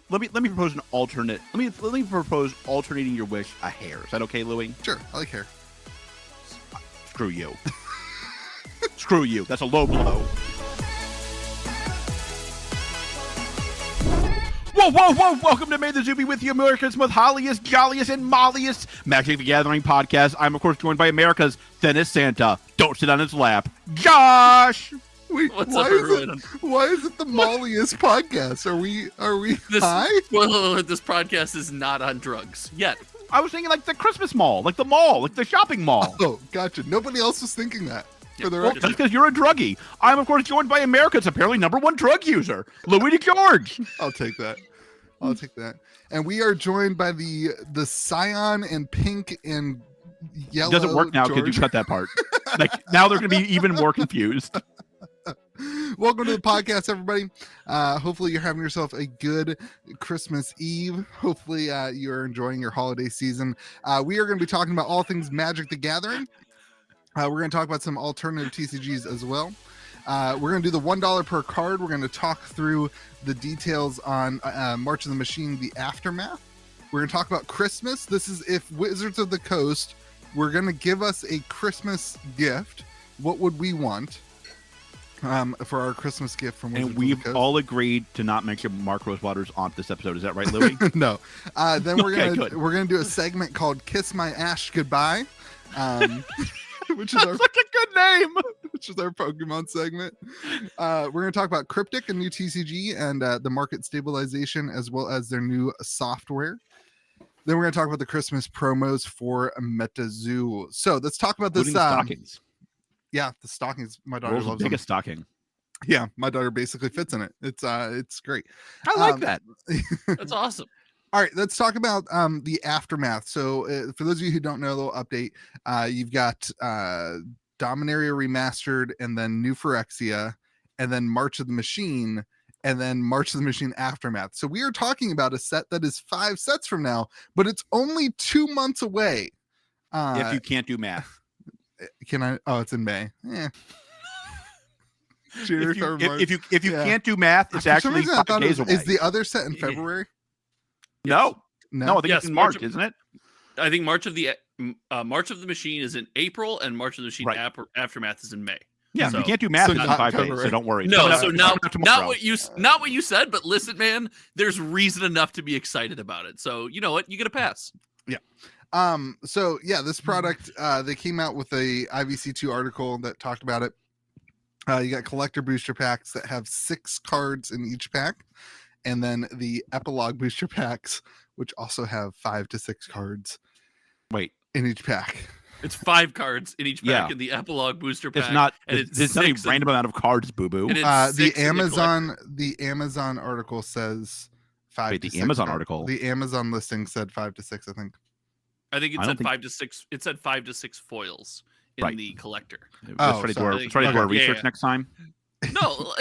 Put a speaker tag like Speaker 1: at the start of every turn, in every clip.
Speaker 1: let me propose an alternate. Let me propose alternating your wish a hair. Is that okay, Louis?
Speaker 2: Sure, I like hair.
Speaker 1: Screw you. Screw you. That's a low blow. Whoa! Welcome to Metazoo be with you, America's most holliest, jolliest, and molliest Magic the Gathering podcast. I'm, of course, joined by America's thinnest Santa. Don't sit on his lap, Josh!
Speaker 2: Wait,
Speaker 3: What's up, everyone?
Speaker 2: Why is it the molliest podcast? Are we high?
Speaker 3: Well, this podcast is not on drugs yet.
Speaker 1: I was thinking like the Christmas mall, like the mall, like the shopping mall.
Speaker 2: Oh, gotcha. Nobody else was thinking that. For the
Speaker 1: Well,
Speaker 2: record.
Speaker 1: that's because you're a druggie. I'm, of course, joined by America's apparently #1 drug user, Louis DeGeorge.
Speaker 2: I'll take that. And we are joined by the cyan and pink and yellow.
Speaker 1: It doesn't work now because you cut that part. Like now they're going to be even more confused.
Speaker 2: Welcome to the podcast, everybody. Hopefully you're having yourself a good Christmas Eve. Hopefully you're enjoying your holiday season. We are going to be talking about all things Magic the Gathering. We're going to talk about some alternative TCGs as well. We're going to do the $1 per card. We're going to talk through the details on March of the Machine, the Aftermath. We're going to talk about Christmas. This is if Wizards of the Coast were going to give us a Christmas gift, what would we want for our Christmas gift from Wizards
Speaker 1: And
Speaker 2: of the
Speaker 1: we've
Speaker 2: Coast?
Speaker 1: all agreed to not mention Mark Rosewaters on this episode. Is that right, Louis?
Speaker 2: No. Then we're
Speaker 1: Okay,
Speaker 2: gonna
Speaker 1: good.
Speaker 2: do a segment called "Kiss My Ash Goodbye," which is
Speaker 1: That's
Speaker 2: our
Speaker 1: such a good name.
Speaker 2: which is our Pokemon segment. We're going to talk about Cryptic, a new TCG, and the market stabilization, as well as their new software. Then we're going to talk about the Christmas promos for Metazoo. So let's talk about this.
Speaker 1: Including the stockings.
Speaker 2: Yeah, the stockings. My daughter
Speaker 1: World's
Speaker 2: loves them.
Speaker 1: biggest stocking.
Speaker 2: Yeah, my daughter basically fits in it. It's great.
Speaker 1: I like that.
Speaker 3: That's awesome.
Speaker 2: All right, let's talk about the Aftermath. So for those of you who don't know, a little update. You've got Dominaria Remastered, and then New Phyrexia, and then March of the Machine, and then March of the Machine Aftermath. So we are talking about a set that is 5 sets from now, but it's only 2 months away.
Speaker 1: If you can't do math.
Speaker 2: Can I? Oh, it's in May. Cheers,
Speaker 1: If you
Speaker 2: Yeah.
Speaker 1: can't do math, it's
Speaker 2: For some
Speaker 1: actually
Speaker 2: reason, I
Speaker 1: 5
Speaker 2: thought
Speaker 1: days away.
Speaker 2: is the other set in February?
Speaker 1: No, I think
Speaker 3: Yes,
Speaker 1: it's in
Speaker 3: March
Speaker 1: March, isn't it?
Speaker 3: I think March of the Machine is in April, and March of the Machine
Speaker 1: Right.
Speaker 3: Aftermath is in May.
Speaker 1: Yeah,
Speaker 3: So-
Speaker 1: if you can't do math,
Speaker 2: so
Speaker 1: it's in
Speaker 2: not
Speaker 1: 5 days,
Speaker 2: February.
Speaker 1: so don't worry.
Speaker 3: No,
Speaker 1: It's
Speaker 3: so
Speaker 1: coming
Speaker 3: now
Speaker 1: out tomorrow.
Speaker 3: not what you said, but listen, man, there's reason enough to be excited about it. So you know what? You get a pass.
Speaker 2: So yeah, this product, they came out with a IVC2 article that talked about it. You got collector booster packs that have 6 cards in each pack, and then the epilogue booster packs, which also have 5 to 6 cards
Speaker 1: Wait,
Speaker 2: in each pack.
Speaker 3: It's 5 cards in each pack
Speaker 1: Yeah.
Speaker 3: in the epilogue booster pack.
Speaker 1: it's not.
Speaker 3: and
Speaker 1: It's not a
Speaker 3: 6
Speaker 1: random amount of cards, boo boo.
Speaker 3: and it's
Speaker 2: The
Speaker 3: 6 in
Speaker 2: the Amazon article says 5
Speaker 1: Wait,
Speaker 2: to
Speaker 1: the
Speaker 2: 6
Speaker 1: Amazon
Speaker 2: cards.
Speaker 1: article?
Speaker 2: The Amazon listing said 5 to 6, I think.
Speaker 3: I think it
Speaker 1: I don't
Speaker 3: said
Speaker 1: think-
Speaker 3: 5 to 6. It said 5 to 6 foils in
Speaker 1: Right.
Speaker 3: the collector.
Speaker 2: Oh,
Speaker 1: Let's
Speaker 2: sorry.
Speaker 1: try to do our
Speaker 2: Okay.
Speaker 1: research
Speaker 3: Yeah.
Speaker 1: next time.
Speaker 3: No,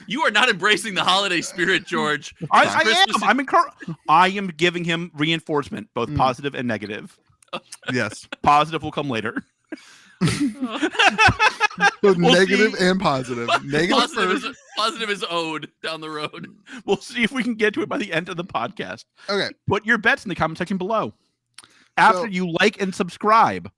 Speaker 3: you are not embracing the holiday spirit, George.
Speaker 1: I
Speaker 3: Christmas-
Speaker 1: am. I am giving him reinforcement, both positive and negative.
Speaker 2: Yes.
Speaker 1: Positive will come later.
Speaker 2: Both
Speaker 1: We'll
Speaker 2: negative
Speaker 1: see.
Speaker 2: and positive. Negative first.
Speaker 3: Positive is owed down the road.
Speaker 1: We'll see if we can get to it by the end of the podcast.
Speaker 2: Okay.
Speaker 1: Put your bets in the comment section below. After
Speaker 2: So-
Speaker 1: you like and subscribe.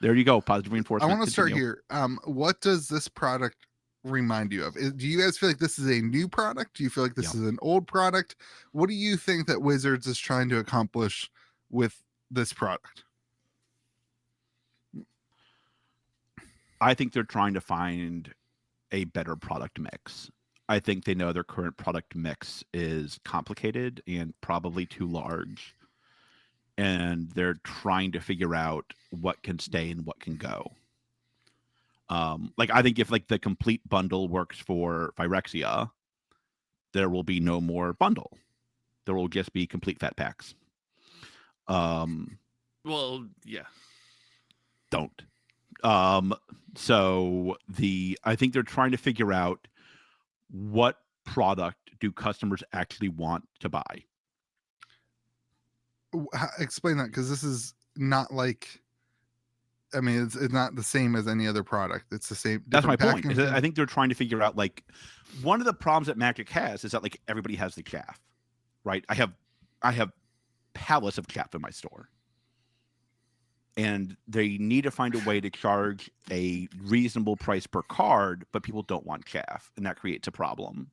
Speaker 1: There you go. Positive
Speaker 2: I
Speaker 1: reinforcement.
Speaker 2: want to start
Speaker 1: Continue.
Speaker 2: here. What does this product remind you of? Do you guys feel like this is a new product? Do you feel like this
Speaker 1: Yeah.
Speaker 2: is an old product? What do you think that Wizards is trying to accomplish with this product?
Speaker 1: I think they're trying to find a better product mix. I think they know their current product mix is complicated and probably too large. And they're trying to figure out what can stay and what can go. Like I think if like the complete bundle works for Phyrexia, there will be no more bundle. There will just be complete fat packs.
Speaker 3: Well, yeah.
Speaker 1: Don't. So I think they're trying to figure out what product do customers actually want to buy.
Speaker 2: Explain that, because this is not like I mean, it's not the same as any other product. It's the same.
Speaker 1: That's my
Speaker 2: different
Speaker 1: point. Is
Speaker 2: packaging.
Speaker 1: that I think they're trying to figure out, like, one of the problems that Magic has is that, like, everybody has the chaff, right? I have pallets of chaff in my store, and they need to find a way to charge a reasonable price per card, but people don't want chaff, and that creates a problem.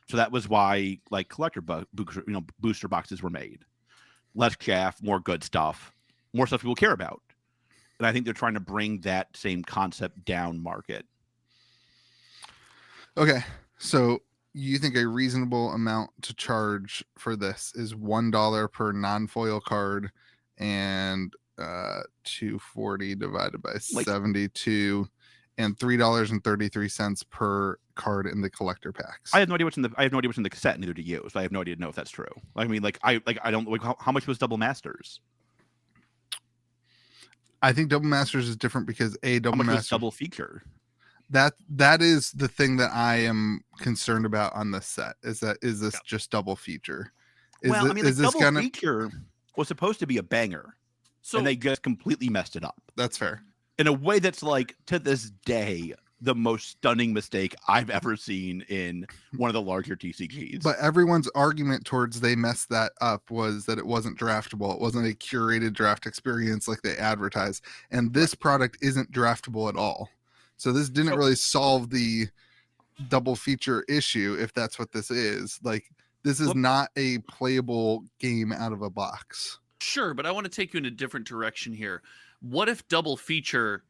Speaker 1: So that was why, like, booster boxes were made. Less chaff, more good stuff, more stuff people care about. And I think they're trying to bring that same concept down market.
Speaker 2: Okay, so you think a reasonable amount to charge for this is $1 per non-foil card and $2.40 divided by 72 and $3.33 per card in the collector packs.
Speaker 1: I have no idea what's in the set, neither do you. So I have no idea to know if that's true. I mean, I don't like how much was Double Masters?
Speaker 2: I think Double Masters is different because Double Masters
Speaker 1: double feature.
Speaker 2: That is the thing that I am concerned about on this set. Is this just double feature?
Speaker 1: Double feature was supposed to be a banger,
Speaker 3: So
Speaker 1: and they just completely messed it up.
Speaker 2: That's fair.
Speaker 1: In a way that's, like, to this day, the most stunning mistake I've ever seen in one of the larger TCGs.
Speaker 2: But everyone's argument towards they messed that up was that it wasn't draftable. It wasn't a curated draft experience like they advertise. And this product isn't draftable at all. So this didn't really solve the double feature issue, if that's what this is. Like, this is not a playable game out of a box.
Speaker 3: Sure, but I want to take you in a different direction here. What if double feature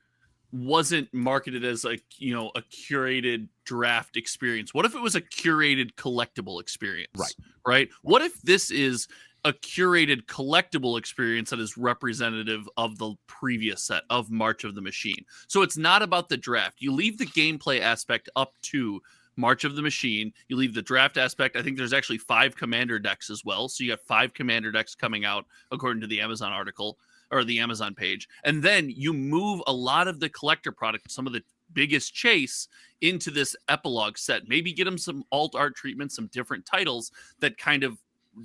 Speaker 3: wasn't marketed as a curated draft experience? What if it was a curated collectible experience? Right. What if this is a curated collectible experience that is representative of the previous set of March of the Machine? So it's not about the draft. You leave the gameplay aspect up to March of the Machine. You leave the draft aspect. I think there's actually 5 commander decks as well. So you got 5 commander decks coming out according to the Amazon article or the Amazon page. And then you move a lot of the collector product, some of the biggest chase, into this epilogue set. Maybe get them some alt art treatment, some different titles that kind of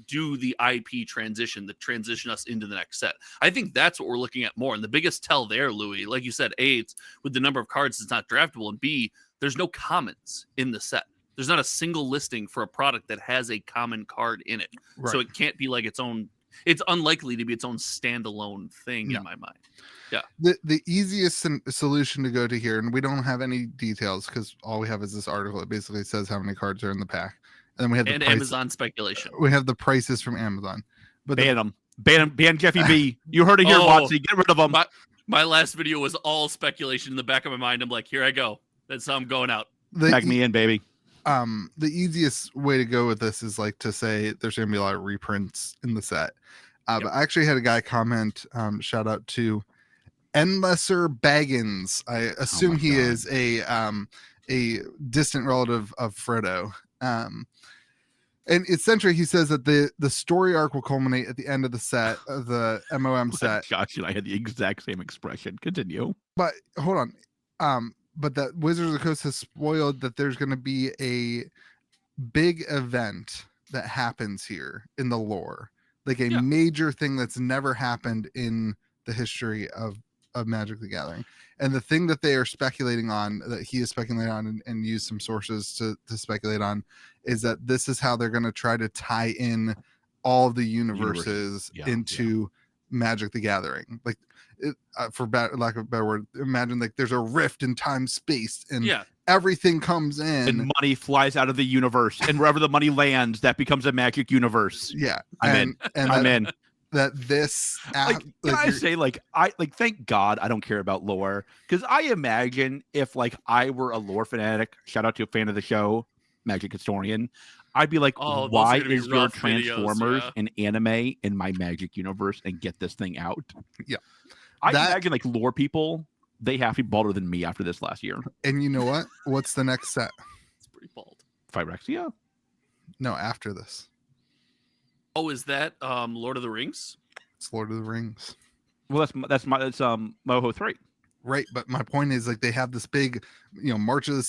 Speaker 3: do the IP transition, that transition us into the next set. I think that's what we're looking at more. And the biggest tell there, Louis, like you said, A, it's with the number of cards, it's not draftable. And B, there's no commons in the set. There's not a single listing for a product that has a common card in it. Right. So it can't be like its own. It's unlikely to be its own standalone thing in my mind. Yeah.
Speaker 2: The easiest solution to go to here, and we don't have any details because all we have is this article. It basically says how many cards are in the pack. And then we have the
Speaker 3: Amazon speculation.
Speaker 2: We have the prices from Amazon. But
Speaker 1: ban Jeffy B. You heard it here, Watsy. Get rid of them.
Speaker 3: My last video was all speculation in the back of my mind. I'm like, here I go. That's how I'm going out.
Speaker 1: Tag me in, baby.
Speaker 2: The easiest way to go with this is like to say there's going to be a lot of reprints in the set. But I actually had a guy comment, shout out to Endlesser Baggins. I assume he is a distant relative of Frodo. And essentially he says that the story arc will culminate at the end of the set, of the MOM set.
Speaker 1: Josh and I had the exact same expression. Continue.
Speaker 2: But hold on. But that Wizards of the Coast has spoiled that there's going to be a big event that happens here in the lore, like a major thing that's never happened in the history of Magic the Gathering. And the thing that they are speculating on, that he is speculating on and use some sources to speculate on, is that this is how they're going to try to tie in all the universes into Magic the Gathering. Like, for lack of a better word, imagine like there's a rift in time space and everything comes in
Speaker 1: and money flies out of the universe, and wherever the money lands, that becomes a Magic universe.
Speaker 2: I'm in. That this
Speaker 1: thank God I don't care about lore, because I imagine if like I were a lore fanatic, shout out to a fan of the show, Magic Historian, I'd be like, why is your Transformers and anime in my Magic universe, and get this thing out? I imagine like lore people, they have to be bolder than me after this last year.
Speaker 2: And you know what? What's the next set?
Speaker 3: It's pretty bold.
Speaker 1: Phyrexia?
Speaker 2: No, after this.
Speaker 3: Oh, is that Lord of the Rings?
Speaker 2: It's Lord of the Rings.
Speaker 1: Well, that's Moho 3.
Speaker 2: Right, but my point is, like, they have this big, March of the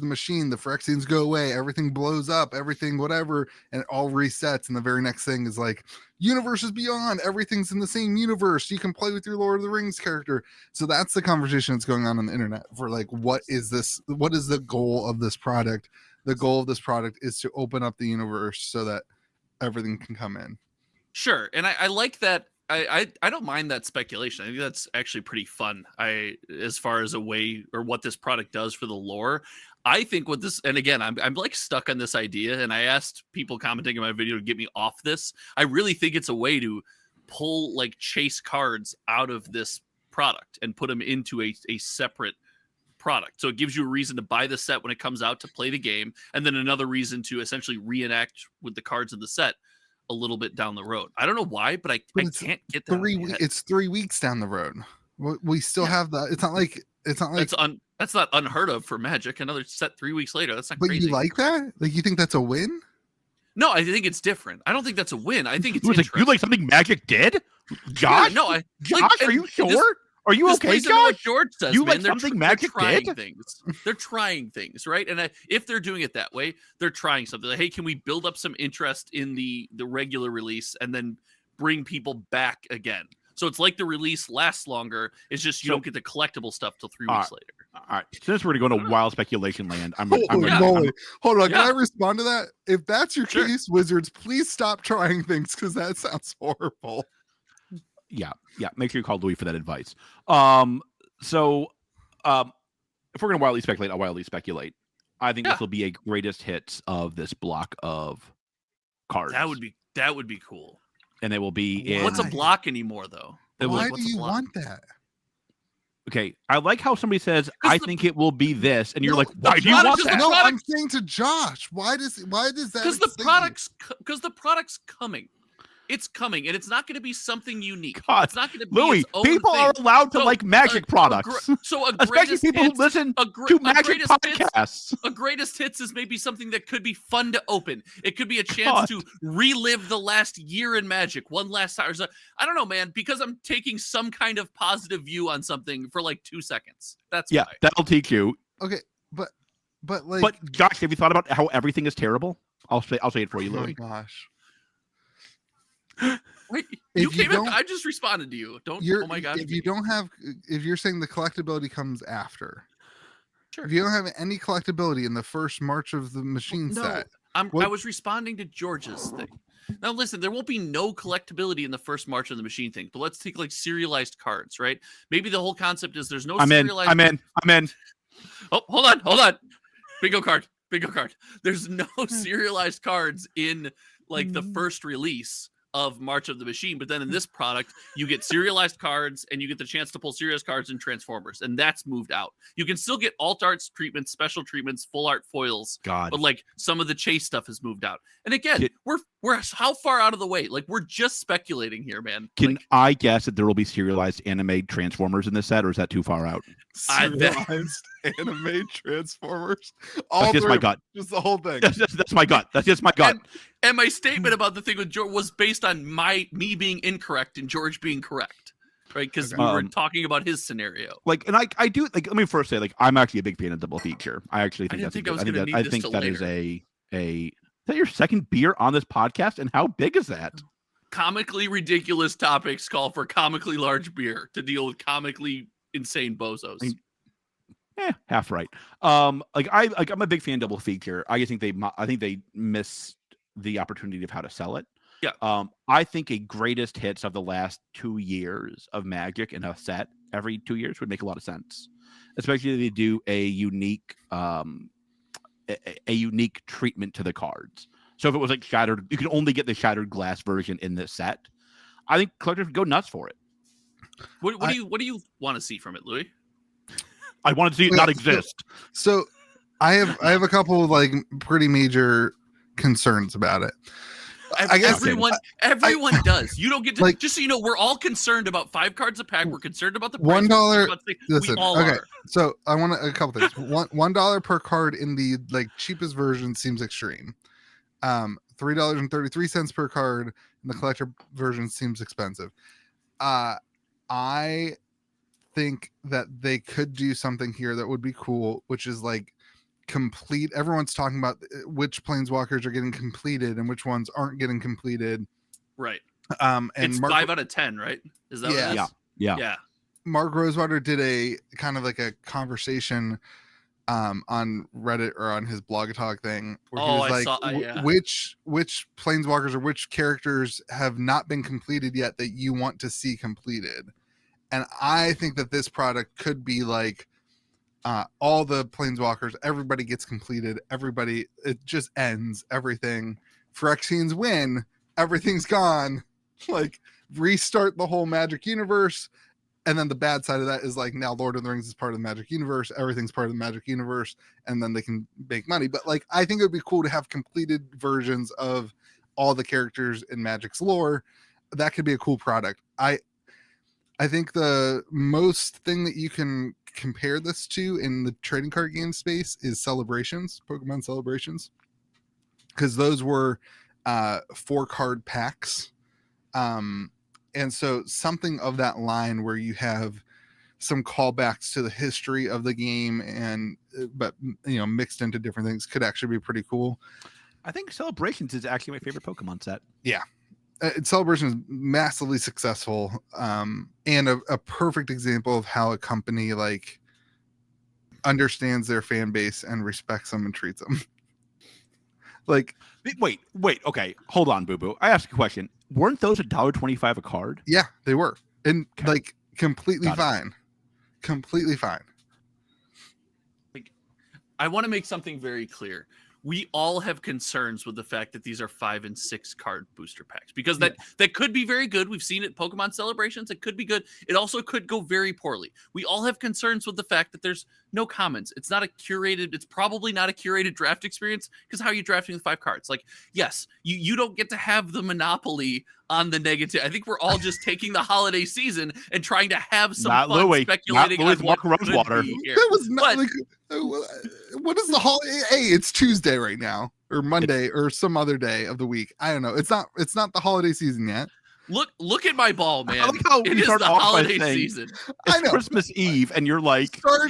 Speaker 2: Machine. The Phyrexians go away, everything blows up, everything whatever, and it all resets. And the very next thing is like, universes beyond, everything's in the same universe. You can play with your Lord of the Rings character. So that's the conversation that's going on the internet for like, what is this? What is the goal of this product? The goal of this product is to open up the universe so that everything can come in.
Speaker 3: Sure, and I like that. I don't mind that speculation. I think that's actually pretty fun. As far as a way or what this product does for the lore. I think what this, and again, I'm like stuck on this idea, and I asked people commenting in my video to get me off this. I really think it's a way to pull like chase cards out of this product and put them into a separate product. So it gives you a reason to buy the set when it comes out to play the game, and then another reason to essentially reenact with the cards in the set a little bit down the road. I don't know why, but I can't get that.
Speaker 2: It's 3 weeks down the road. We still have that. It's not like
Speaker 3: that's not unheard of for Magic. Another set 3 weeks later. That's not
Speaker 2: but
Speaker 3: crazy.
Speaker 2: You like that? Like, you think that's a win?
Speaker 3: No, I think it's different. I don't think that's a win. I think it's
Speaker 1: you like something Magic did? Josh?
Speaker 3: Yeah, no,
Speaker 1: Josh, are you sure? Are you okay, Josh?
Speaker 3: What George says,
Speaker 1: you
Speaker 3: man.
Speaker 1: like something Magic
Speaker 3: trying
Speaker 1: did?
Speaker 3: Things. They're trying things, right? And if they're doing it that way, they're trying something. Like, hey, can we build up some interest in the regular release and then bring people back again? So it's like the release lasts longer. It's just you don't get the collectible stuff till 3 weeks later.
Speaker 1: All right. Since we're going to go to wild speculation land,
Speaker 2: Hold on. Can I respond to that? If that's your case, Wizards, please stop trying things, because that sounds horrible.
Speaker 1: Yeah. Make sure you call Louis for that advice. If we're going to wildly speculate, I'll wildly speculate. I think this will be a greatest hits of this block of cards.
Speaker 3: That would be cool.
Speaker 1: And it will be
Speaker 3: What's a block anymore, though?
Speaker 2: Why do you want that?
Speaker 1: Okay, I like how somebody says, I think it will be this, and you're like, why do you want that?
Speaker 2: No, I'm saying to Josh, why does that?
Speaker 3: Because the product's coming. It's coming, and it's not going to be something unique.
Speaker 1: God,
Speaker 3: it's not going to be
Speaker 1: Louis,
Speaker 3: its own
Speaker 1: people
Speaker 3: thing.
Speaker 1: are allowed to like Magic products. Especially people who listen to Magic podcasts.
Speaker 3: A greatest hits is maybe something that could be fun to open. It could be a chance to relive the last year in Magic one last time. I don't know, man, because I'm taking some kind of positive view on something for like 2 seconds. That's why.
Speaker 1: That'll teach you.
Speaker 2: Okay, but
Speaker 1: Josh, have you thought about how everything is terrible? I'll say it for you, Louis.
Speaker 2: Oh my gosh.
Speaker 3: Wait, I just responded to you. Oh my god!
Speaker 2: If you're saying the collectability comes after,
Speaker 3: sure.
Speaker 2: If you don't have any collectability in the first March of the Machine set,
Speaker 3: I was responding to George's thing. Now listen, there won't be no collectability in the first March of the Machine thing, but let's take like serialized cards, right? Maybe the whole concept is there's no serialized.
Speaker 1: I'm in.
Speaker 3: Oh, hold on. Bingo card. There's no serialized cards in like the first release of March of the Machine, but then in this product you get serialized cards and you get the chance to pull serialized cards in Transformers, and that's moved out. You can still get alt arts treatments, special treatments, full art foils, but like some of the chase stuff has moved out. And again, we're how far out of the way? Like, we're just speculating here, man.
Speaker 1: Can I guess that there will be serialized anime Transformers in this set, or is that too far out?
Speaker 2: Serialized anime Transformers.
Speaker 1: That's just my gut.
Speaker 2: Just the whole thing.
Speaker 1: That's my gut. That's just my gut.
Speaker 3: And my statement about the thing with George was based on me being incorrect and George being correct, right? Because we were talking about his scenario.
Speaker 1: Like, and I do like. Let me first say, like, I'm actually a big fan of double feature. I actually think
Speaker 3: I think that
Speaker 1: is a. Is that your second beer on this podcast? And how big is that?
Speaker 3: Comically ridiculous topics call for comically large beer to deal with comically insane bozos.
Speaker 1: Half right. I'm a big fan of double feature. I think they miss the opportunity of how to sell it.
Speaker 3: Yeah.
Speaker 1: I think a greatest hits of the last 2 years of Magic in a set every 2 years would make a lot of sense, especially if they do a unique treatment to the cards. So if it was like shattered, you can only get the shattered glass version in this set. I think collectors would go nuts for it.
Speaker 3: What do you want to see from it, Louis?
Speaker 1: I want to see it not exist.
Speaker 2: So I have a couple of like pretty major concerns about it.
Speaker 3: I guess everyone does. You don't get to, like, just so you know, we're all concerned about 5 cards a pack. We're concerned about the price.
Speaker 2: $1. Listen,
Speaker 3: we all
Speaker 2: okay.
Speaker 3: are.
Speaker 2: So I want a couple things. $1 per card in the like cheapest version seems extreme. $3.33 per card in the collector version seems expensive. I think that they could do something here that would be cool, which is like complete. Everyone's talking about which planeswalkers are getting completed and which ones aren't getting completed.
Speaker 3: Right.
Speaker 2: And
Speaker 3: It's
Speaker 2: Mark,
Speaker 3: 5 out of 10, right? Is that what it is?
Speaker 1: Yeah.
Speaker 2: Mark Rosewater did a kind of like a conversation on Reddit or on his blog talk thing where he was like, which planeswalkers or which characters have not been completed yet that you want to see completed. And I think that this product could be like all the planeswalkers, everybody gets completed, it just ends everything. Phyrexians win, everything's gone, like restart the whole Magic universe. And then the bad side of that is like now Lord of the Rings is part of the Magic universe, everything's part of the Magic universe, and then they can make money. But like I think it would be cool to have completed versions of all the characters in Magic's lore. That could be a cool product. I think the most thing that you can compare this to in the trading card game space is Celebrations, Pokemon Celebrations, because those were 4-card packs. And so something of that line where you have some callbacks to the history of the game but mixed into different things could actually be pretty cool.
Speaker 1: I think Celebrations is actually my favorite Pokemon set.
Speaker 2: Yeah. Celebration is massively successful, and a perfect example of how a company like understands their fan base and respects them and treats them. Like,
Speaker 1: wait, okay, hold on, Boo Boo. I asked a question. Weren't those $1.25 a card?
Speaker 2: Yeah, they were, and
Speaker 1: okay.
Speaker 2: Like completely fine. Completely fine.
Speaker 3: Like, I want to make something very clear. We all have concerns with the fact that these are 5 and 6 card booster packs because that could be very good. We've seen it Pokemon Celebrations. It could be good. It also could go very poorly. We all have concerns with the fact that there's no commons. It's probably not a curated draft experience because how are you drafting with 5 cards? Like, yes, you don't get to have the monopoly on the negative. I think we're all just taking the holiday season and trying to have some fun speculating on what
Speaker 1: Rosewater.
Speaker 2: That was not like, what is the holiday? Hey, it's Tuesday right now, or Monday, or some other day of the week. I don't know. It's not the holiday season yet.
Speaker 3: Look at my ball, man.
Speaker 1: I like how
Speaker 3: it is the holiday season.
Speaker 1: It's Christmas Eve, and you're like,
Speaker 2: sorry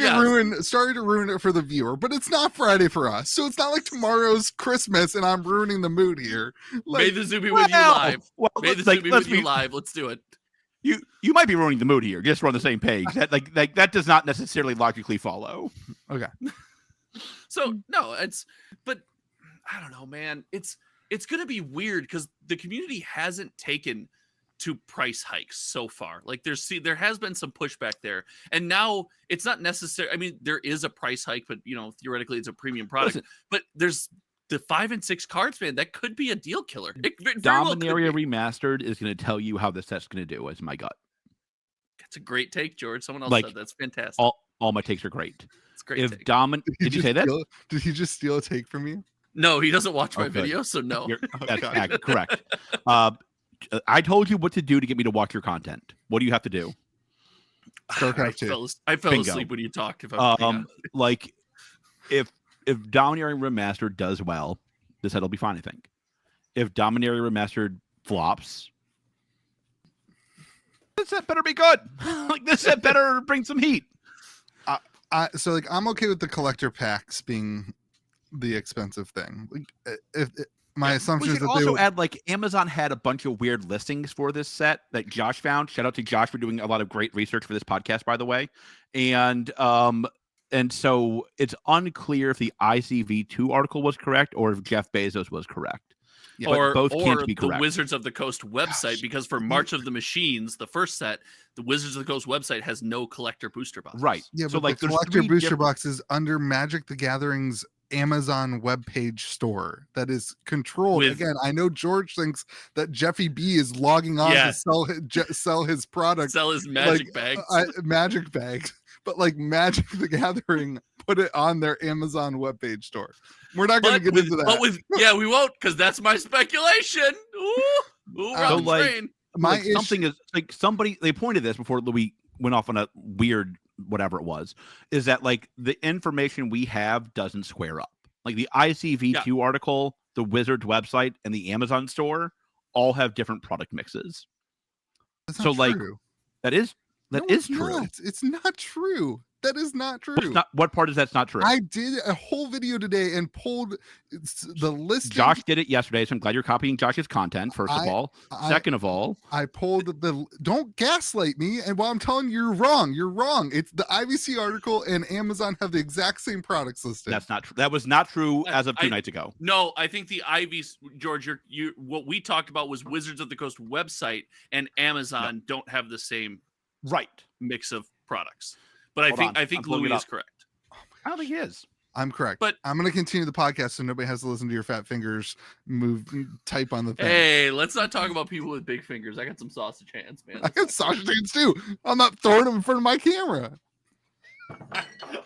Speaker 2: to ruin it for the viewer, but it's not Friday for us, so it's not like tomorrow's Christmas, and I'm ruining the mood here. Like,
Speaker 3: May the Zoo be with you live. May the Zoo be with you live. Let's do it.
Speaker 1: You might be ruining the mood here. Just we're on the same page. That that does not necessarily logically follow.
Speaker 2: Okay.
Speaker 3: So no, but I don't know, man. It's gonna be weird because the community hasn't taken to price hikes so far. Like there has been some pushback there, and now it's not necessary. I mean, there is a price hike, but theoretically it's a premium product. But there's the 5 and 6 cards, man. That could be a deal killer.
Speaker 1: Dominaria Remastered is going to tell you how this set's going to do. Is my gut.
Speaker 3: That's a great take, George. Someone else said that's fantastic.
Speaker 1: All my takes are great.
Speaker 3: It's great.
Speaker 1: If did you say that?
Speaker 2: Did he just steal a take from you?
Speaker 3: No, he doesn't watch my video, so no.
Speaker 1: That's correct. I told you what to do to get me to watch your content. What do you have to do?
Speaker 3: I fell asleep when you talked.
Speaker 1: Like if Dominaria Remastered does well, this set'll be fine. I think. If Dominaria Remastered flops, this set better be good. Like this set better bring some heat.
Speaker 2: So like I'm okay with the collector packs being the expensive thing. Like my assumption is that
Speaker 1: they also add like Amazon had a bunch of weird listings for this set that Josh found. Shout out to Josh for doing a lot of great research for this podcast, by the way. And so it's unclear if the ICV2 article was correct or if Jeff Bezos was correct.
Speaker 2: Yeah.
Speaker 3: Or
Speaker 1: both can't be
Speaker 3: the
Speaker 1: correct.
Speaker 3: Wizards of the Coast website, because for March of the Machines, the first set, the Wizards of the Coast website has no collector booster boxes.
Speaker 1: Right.
Speaker 2: Yeah,
Speaker 1: so
Speaker 2: but
Speaker 1: like
Speaker 2: the collector booster box is under Magic the Gathering's Amazon webpage store that is controlled. Again, I know George thinks that Jeffy B is logging on to sell his product,
Speaker 3: sell his magic bags,
Speaker 2: magic bags. But like Magic the Gathering put it on their Amazon webpage store. We're not going to get into that.
Speaker 3: We won't, because that's my speculation. Ooh, around the train.
Speaker 1: Something is like somebody they pointed this before we went off on a weird whatever it was, is that like the information we have doesn't square up. Like the ICV2 article, the Wizards website, and the Amazon store all have different product mixes.
Speaker 2: That's not true.
Speaker 1: That is That
Speaker 2: No,
Speaker 1: is true.
Speaker 2: It's not true. That is not true.
Speaker 1: What part is that's not true?
Speaker 2: I did a whole video today and pulled the list.
Speaker 1: Josh did it yesterday, so I'm glad you're copying Josh's content, first of all. Second of all,
Speaker 2: I pulled don't gaslight me. And while I'm telling you, you're wrong. You're wrong. It's the IVC article and Amazon have the exact same products listed.
Speaker 1: that's not true. That was not true as of 2 nights ago.
Speaker 3: No, I think the IVs, George, what we talked about was Wizards of the Coast website, and Amazon don't have the same mix of products. But I think Louis is correct.
Speaker 1: I don't think he is.
Speaker 2: I'm correct.
Speaker 3: But
Speaker 2: I'm going to continue the podcast so nobody has to listen to your fat fingers type on the thing.
Speaker 3: Hey, let's not talk about people with big fingers. I got some sausage hands, man.
Speaker 2: I got sausage hands too. I'm not throwing them in front of my camera.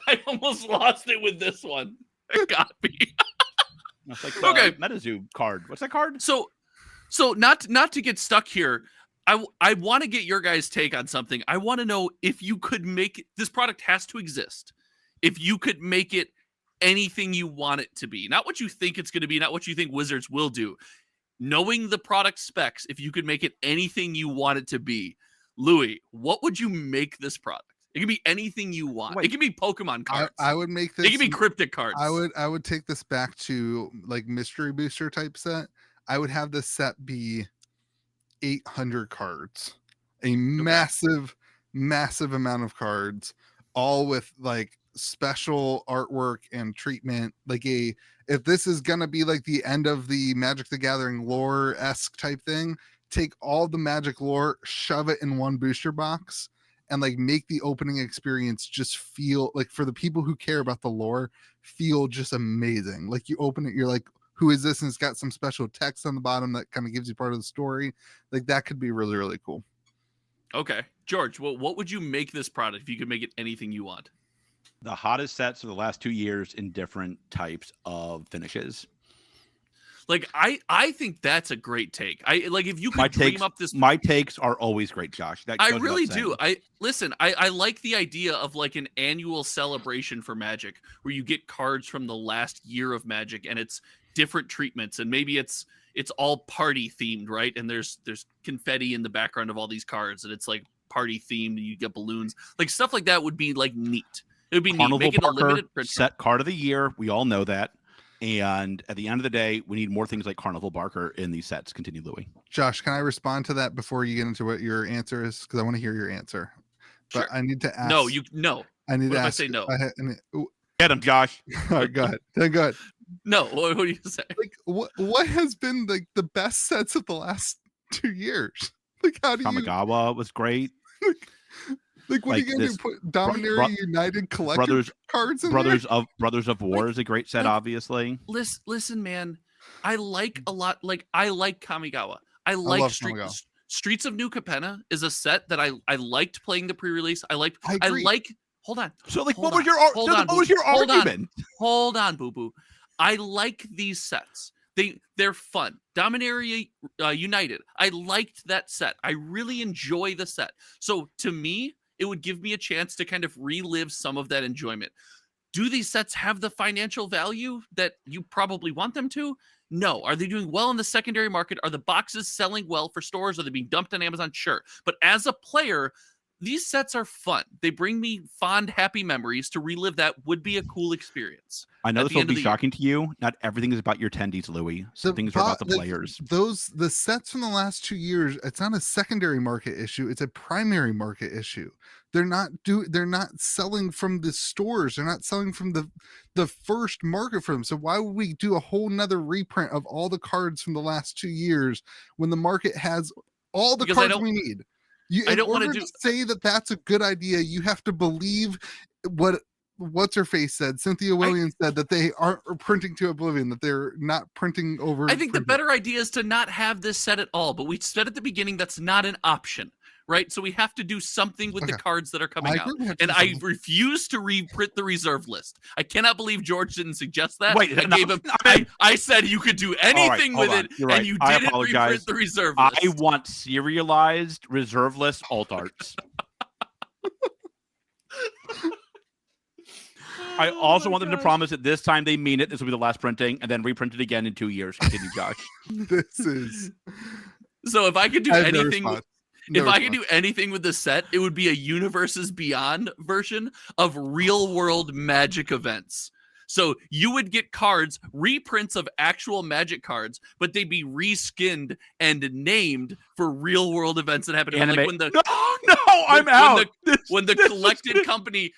Speaker 3: I almost lost it with this one. It got me.
Speaker 1: That's like the Metazoo card. What's that card?
Speaker 3: So not to get stuck here, I want to get your guys' take on something. I want to know if you could make this product has to exist. If you could make it anything you want it to be, not what you think it's going to be, not what you think Wizards will do. Knowing the product specs, if you could make it anything you want it to be, Louis, what would you make this product? It can be anything you want. It can be Pokemon cards.
Speaker 2: I would make this.
Speaker 3: It can be cryptic cards.
Speaker 2: I would take this back to like mystery booster type set. I would have this set be 800 cards, massive amount of cards, all with like special artwork and treatment. Like if this is gonna be like the end of the Magic the Gathering lore-esque type thing, take all the Magic lore, shove it in one booster box, and like make the opening experience just feel like, for the people who care about the lore, feel just amazing. Like you open it, you're like, who is this? And it's got some special text on the bottom that kind of gives you part of the story. Like that could be really, really cool.
Speaker 3: Okay. George, what would you make this product if you could make it anything you want?
Speaker 1: The hottest sets of the last 2 years in different types of finishes.
Speaker 3: Like I think that's a great take. I like if you could dream up this.
Speaker 1: My takes are always great, Josh.
Speaker 3: I really do. I like the idea of like an annual celebration for Magic where you get cards from the last year of Magic and it's different treatments, and maybe it's all party themed, right? And there's confetti in the background of all these cards, and it's like party themed, and you get balloons, like stuff like that would be like neat. It would be
Speaker 1: Carnival
Speaker 3: neat. Make it a
Speaker 1: Barker
Speaker 3: limited print
Speaker 1: set card of the year. We all know that. And at the end of the day, we need more things like Carnival Barker in these sets. Continue, Louis.
Speaker 2: Josh, can I respond to that before you get into what your answer is? Because I want to hear your answer. But
Speaker 3: sure.
Speaker 2: I need to ask.
Speaker 3: No.
Speaker 2: I need
Speaker 3: what
Speaker 2: to
Speaker 3: if
Speaker 2: ask.
Speaker 3: I say no?
Speaker 1: Get him, Josh.
Speaker 2: All right, go ahead. Go ahead.
Speaker 3: No, what do you say?
Speaker 2: Like what has been like the best sets of the last 2 years? Like how do
Speaker 1: Kamigawa was great.
Speaker 2: Like what are you gonna do? Put Dominaria United collector cards in
Speaker 1: Brothers
Speaker 2: there?
Speaker 1: Brothers of War is a great set, obviously.
Speaker 3: Listen, man. I like a lot. Like I like Kamigawa. I like Streets of New Capenna is a set that I liked playing the pre-release. I like. Hold on.
Speaker 1: So like, what was your argument?
Speaker 3: Hold on, Boo Boo. I like these sets. They're fun. Dominaria United. I liked that set. I really enjoy the set. So to me, it would give me a chance to kind of relive some of that enjoyment. Do these sets have the financial value that you probably want them to? No. Are they doing well in the secondary market? Are the boxes selling well for stores? Are they being dumped on Amazon? Sure. But as a player, these sets are fun. They bring me fond, happy memories. To relive that would be a cool experience.
Speaker 1: I know this will be shocking to you. Not everything is about your attendees, Louis. Some things are about the players.
Speaker 2: The sets from the last 2 years, it's not a secondary market issue. It's a primary market issue. They're not selling from the stores. They're not selling from the first market for them. So why would we do a whole nother reprint of all the cards from the last 2 years when the market has all the cards we need? I don't want to say that that's a good idea. You have to believe what's her face said. Cynthia Williams said that they aren't printing to oblivion, that they're not printing over.
Speaker 3: I think the better idea is to not have this set at all. But we said at the beginning that's not an option, right? So we have to do something with the cards that are coming out. And I refuse to reprint the reserve list. I cannot believe George didn't suggest that.
Speaker 1: Wait,
Speaker 3: I said you could do anything with it, and you didn't reprint the reserve list.
Speaker 1: I want serialized reserve list alt arts. I also want them to promise that this time they mean it. This will be the last printing, and then reprint it again in 2 years. Continue, Josh.
Speaker 2: This is
Speaker 3: so. If I could do anything, if I could do anything with the set, it would be a Universes Beyond version of real world Magic events. So you would get cards, reprints of actual Magic cards, but they'd be reskinned and named for real world events that happen. Like when the
Speaker 1: I'm out.
Speaker 3: When the collected company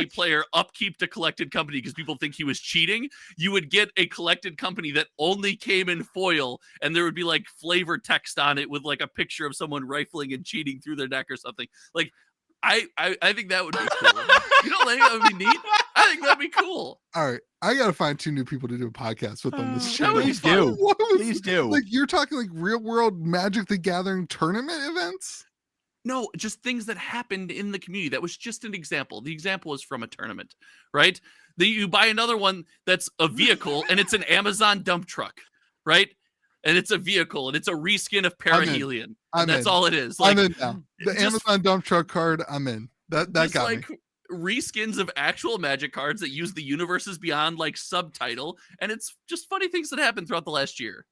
Speaker 3: player upkeeped a collected company because people think he was cheating, you would get a collected company that only came in foil, and there would be like flavor text on it with like a picture of someone rifling and cheating through their deck or something. Like I think that would be cool. You don't think that would be neat? I think that'd be cool.
Speaker 2: All right, I gotta find 2 new people to do a podcast with on this channel.
Speaker 1: Please do.
Speaker 2: Like you're talking like real world Magic the Gathering tournament events?
Speaker 3: No, just things that happened in the community. That was just an example. The example was from a tournament, right? You buy another one that's a vehicle and it's an Amazon dump truck, right? And it's a vehicle and it's a reskin of Perihelion. And that's all it is. Like,
Speaker 2: I'm in now. The Amazon dump truck card, I'm in. That got
Speaker 3: like
Speaker 2: me.
Speaker 3: Reskins of actual Magic cards that use the Universes Beyond like subtitle, and it's just funny things that happened throughout the last year.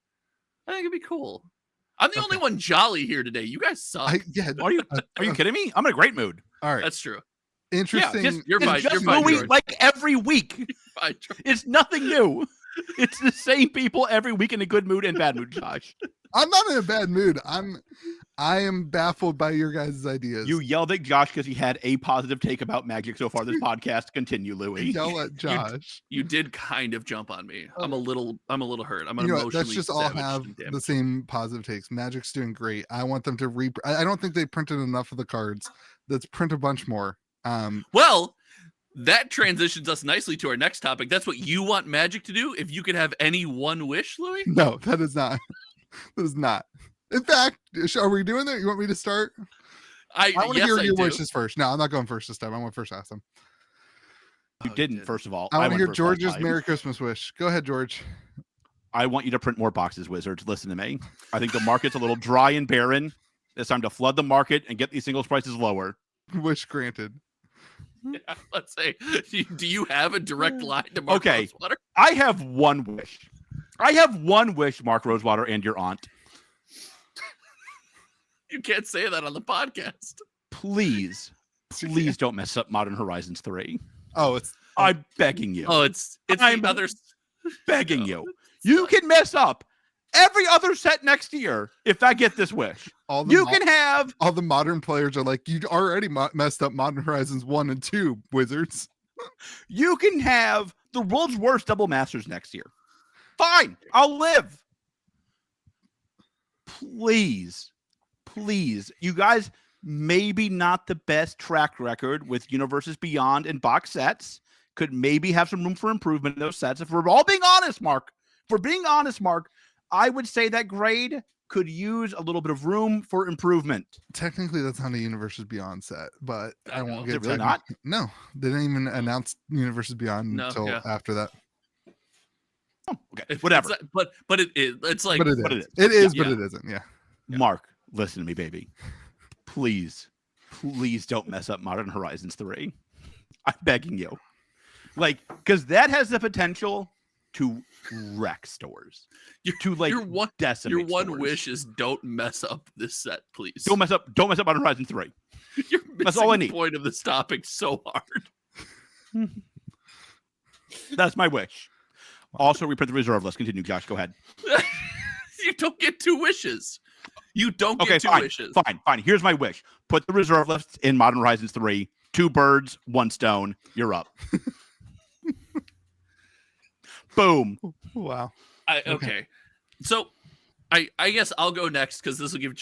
Speaker 3: I think it'd be cool. I'm the only one jolly here today. You guys suck.
Speaker 1: Are you kidding me? I'm in a great mood.
Speaker 2: All right,
Speaker 3: that's true.
Speaker 2: Interesting.
Speaker 1: Yeah,
Speaker 3: you're fine. You're fine.
Speaker 1: Louis, like every week. It's nothing new. It's the same people every week in a good mood and bad mood, Josh.
Speaker 2: I'm not in a bad mood. I am baffled by your guys' ideas.
Speaker 1: You yelled at Josh because he had a positive take about Magic so far this podcast. Continue, Louis.
Speaker 2: Yell at Josh.
Speaker 3: You did kind of jump on me. I'm a little hurt. I'm emotionally
Speaker 2: let's just all have the same positive takes. Magic's doing great. I want them to I don't think they printed enough of the cards. Let's print a bunch more.
Speaker 3: Well, that transitions us nicely to our next topic. That's what you want Magic to do. If you could have any one wish, Louis?
Speaker 2: No, that is not. That is not. In fact, are we doing that? You want me to start? I want to hear your wishes first. No, I'm not going first this time. I went first last time.
Speaker 1: You didn't, first of all.
Speaker 2: I want to hear George's Merry Christmas wish. Go ahead, George.
Speaker 3: I
Speaker 1: want you to print more boxes, Wizards. Listen to me. I think the market's a little dry and barren. It's time to flood the market and get these singles prices lower.
Speaker 2: Wish granted.
Speaker 3: Yeah, let's say, do you have a direct line to Mark Rosewater?
Speaker 1: I have one wish. Mark Rosewater, and your aunt.
Speaker 3: You can't say that on the podcast.
Speaker 1: Please don't mess up Modern Horizons 3.
Speaker 2: Oh,
Speaker 1: I'm begging you.
Speaker 3: Oh, it's
Speaker 1: I'm begging you. You can mess up every other set next year if I get this wish. You can have
Speaker 2: all the modern players are like, you already messed up Modern Horizons 1 and 2, Wizards.
Speaker 1: You can have the world's worst double masters next year. Fine, I'll live. Please, you guys, maybe not the best track record with Universes Beyond and box sets. Could maybe have some room for improvement in those sets. If we're all being honest, Mark, I would say that grade could use a little bit of room for improvement.
Speaker 2: Technically, that's not a Universes Beyond set, but I won't get
Speaker 1: really not.
Speaker 2: No, they didn't even announce Universes Beyond until after that.
Speaker 1: Oh, okay, whatever.
Speaker 3: But it is. It's like,
Speaker 2: but it is. It is, but it isn't. Yeah.
Speaker 1: Mark, listen to me, baby. Please don't mess up Modern Horizons 3. I'm begging you. Like, because that has the potential to wreck stores. Your
Speaker 3: one wish is don't mess up this set, please.
Speaker 1: Don't mess up Modern Horizons 3.
Speaker 3: You're missing
Speaker 1: That's all I need.
Speaker 3: The point of this topic so hard.
Speaker 1: That's my wish. Also, reprint the reserve list. Continue, Josh. Go ahead.
Speaker 3: You don't get 2 wishes. You don't get 2 wishes.
Speaker 1: Fine. Here's my wish. Put the reserve list in Modern Horizons 3. 2 birds, 1 stone. You're up. Boom.
Speaker 2: Wow.
Speaker 3: Okay. So I guess I'll go next because this will give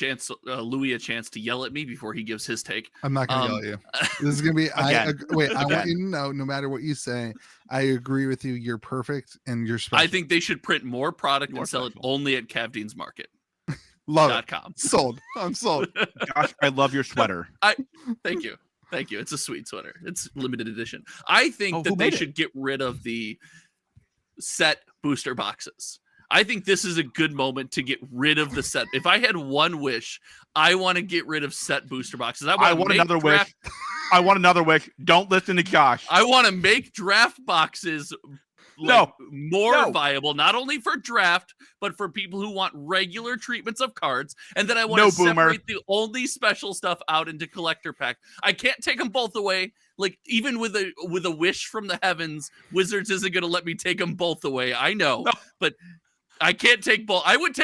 Speaker 3: Louis a chance to yell at me before he gives his take.
Speaker 2: I'm not going to yell at you. This is going to be I want you to know, no matter what you say, I agree with you. You're perfect and you're special.
Speaker 3: I think they should print more product and sell it only at Cavdean's Market.
Speaker 2: Love it. Sold. I'm sold.
Speaker 1: Josh, I love your sweater.
Speaker 3: Thank you. It's a sweet sweater. It's limited edition. I think that they should get rid of the set booster boxes. I think this is a good moment to get rid of the set. If I had one wish, I want to get rid of set booster boxes. I want another wish.
Speaker 1: I want another wish. Don't listen to Josh.
Speaker 3: I want to make draft boxes more viable, not only for draft, but for people who want regular treatments of cards. And then I want to separate the only special stuff out into collector pack. I can't take them both away. Like, even with a wish from the heavens, Wizards isn't going to let me take them both away. I know, but I can't take both. I would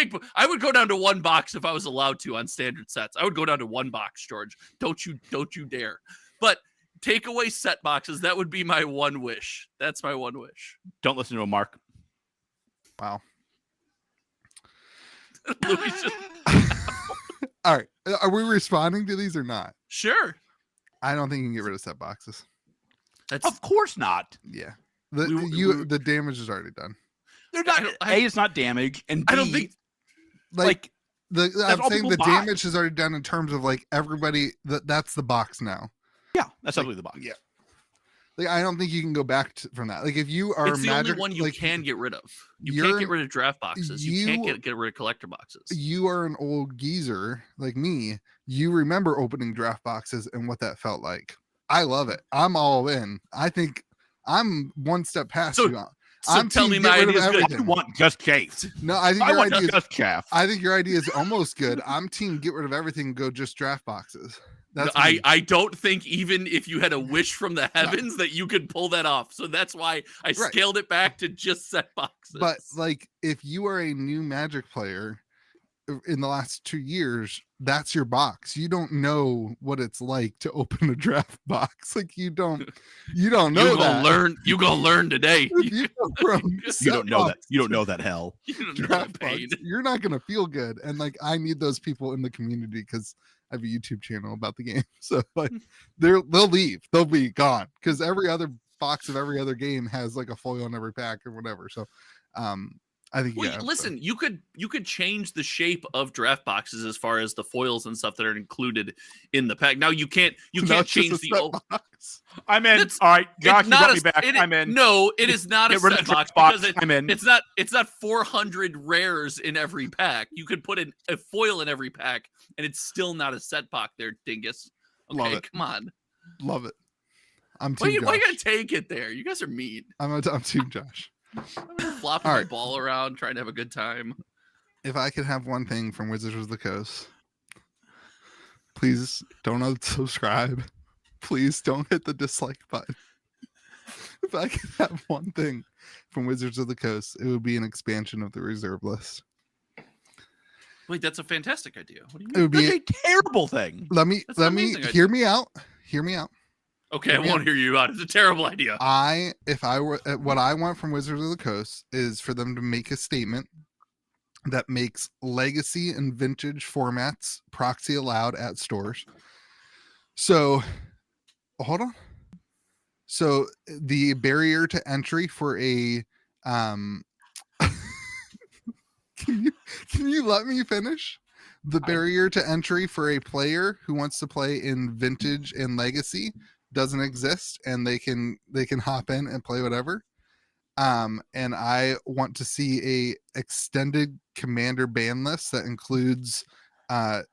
Speaker 3: go down to one box if I was allowed to on standard sets. I would go down to one box, George. Don't you dare. But take away set boxes. That would be my one wish. That's my one wish.
Speaker 1: Don't listen to him, Mark.
Speaker 2: Wow.
Speaker 3: Louis
Speaker 2: All right. Are we responding to these or not?
Speaker 3: Sure.
Speaker 2: I don't think you can get rid of set boxes.
Speaker 1: Of course not.
Speaker 2: Yeah. The damage is already done.
Speaker 1: They're not. A is not damage, and B,
Speaker 2: I don't think like I'm saying the
Speaker 1: buy.
Speaker 2: damage is already done in terms of like everybody. That's the box now.
Speaker 1: Yeah, that's absolutely the box.
Speaker 2: Yeah. Like, I don't think you can go back from that. Like, if you are
Speaker 3: it's the
Speaker 2: Magic,
Speaker 3: only one you can get rid of. You
Speaker 2: can't
Speaker 3: get rid of draft boxes. You can't get rid of collector boxes.
Speaker 2: You are an old geezer like me. You remember opening draft boxes and what that felt like. I love it. I'm all in. I think I'm one step past you.
Speaker 3: So tell me my idea is good.
Speaker 1: I want just chaff.
Speaker 2: No, I think your idea is
Speaker 1: just chaff.
Speaker 2: I think your idea is almost good. I'm team get rid of everything and go just draft boxes. That's
Speaker 3: I don't think even if you had a wish from the heavens that you could pull that off. So that's why I scaled it back to just set boxes.
Speaker 2: But like, if you are a new Magic player in the last 2 years, that's your box. You don't know what it's like to open a draft box. Like, you don't know that.
Speaker 3: You gonna learn today.
Speaker 2: You
Speaker 1: don't know that. You don't know that hell.
Speaker 3: You don't know that pain.
Speaker 2: You're not gonna feel good. And like, I need those people in the community because I have a YouTube channel about the game. So like, they'll leave. They'll be gone because every other box of every other game has like a foil in every pack or whatever. So I think
Speaker 3: listen, you could change the shape of draft boxes as far as the foils and stuff that are included in the pack. Now you can't change the old
Speaker 2: box.
Speaker 1: I'm in. All right, Josh, you got me back. I'm in.
Speaker 3: No, it is not a set box because
Speaker 1: I'm in.
Speaker 3: It's not 400 rares in every pack. You could put a foil in every pack, and it's still not a set box. There, dingus. Okay,
Speaker 2: love it.
Speaker 3: Come on.
Speaker 2: Love it. I'm
Speaker 3: Why
Speaker 2: team
Speaker 3: you gotta take it there? You guys are mean.
Speaker 2: I'm team Josh.
Speaker 3: I'm flopping my ball around, trying to have a good time.
Speaker 2: If I could have one thing from Wizards of the Coast, please don't unsubscribe. Please don't hit the dislike button. If I could have one thing from Wizards of the Coast, it would be an expansion of the reserve list.
Speaker 3: Wait, that's a fantastic idea. What do you mean?
Speaker 2: It would be
Speaker 1: a terrible thing.
Speaker 2: Let me hear me out. Hear me out.
Speaker 3: Okay, I won't hear you out. It's a terrible idea.
Speaker 2: What I want from Wizards of the Coast is for them to make a statement that makes legacy and vintage formats proxy allowed at stores. So, hold on. So the barrier to entry for a can you let me finish? The barrier to entry for a player who wants to play in vintage and legacy doesn't exist, and they can hop in and play whatever. And I want to see a extended commander ban list that includes that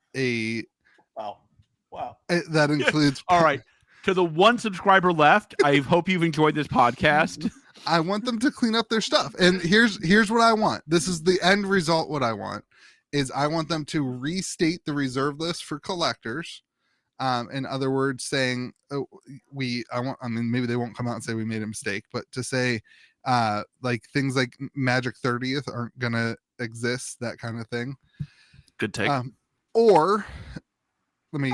Speaker 2: includes
Speaker 1: all right. To the one subscriber left, I hope you've enjoyed this podcast.
Speaker 2: I want them to clean up their stuff. And here's what I want. This is the end result. What I want is I want them to restate the reserve list for collectors. In other words, saying maybe they won't come out and say we made a mistake, but to say like things like Magic 30th aren't gonna exist, that kind of thing.
Speaker 3: Good take.
Speaker 2: Or let me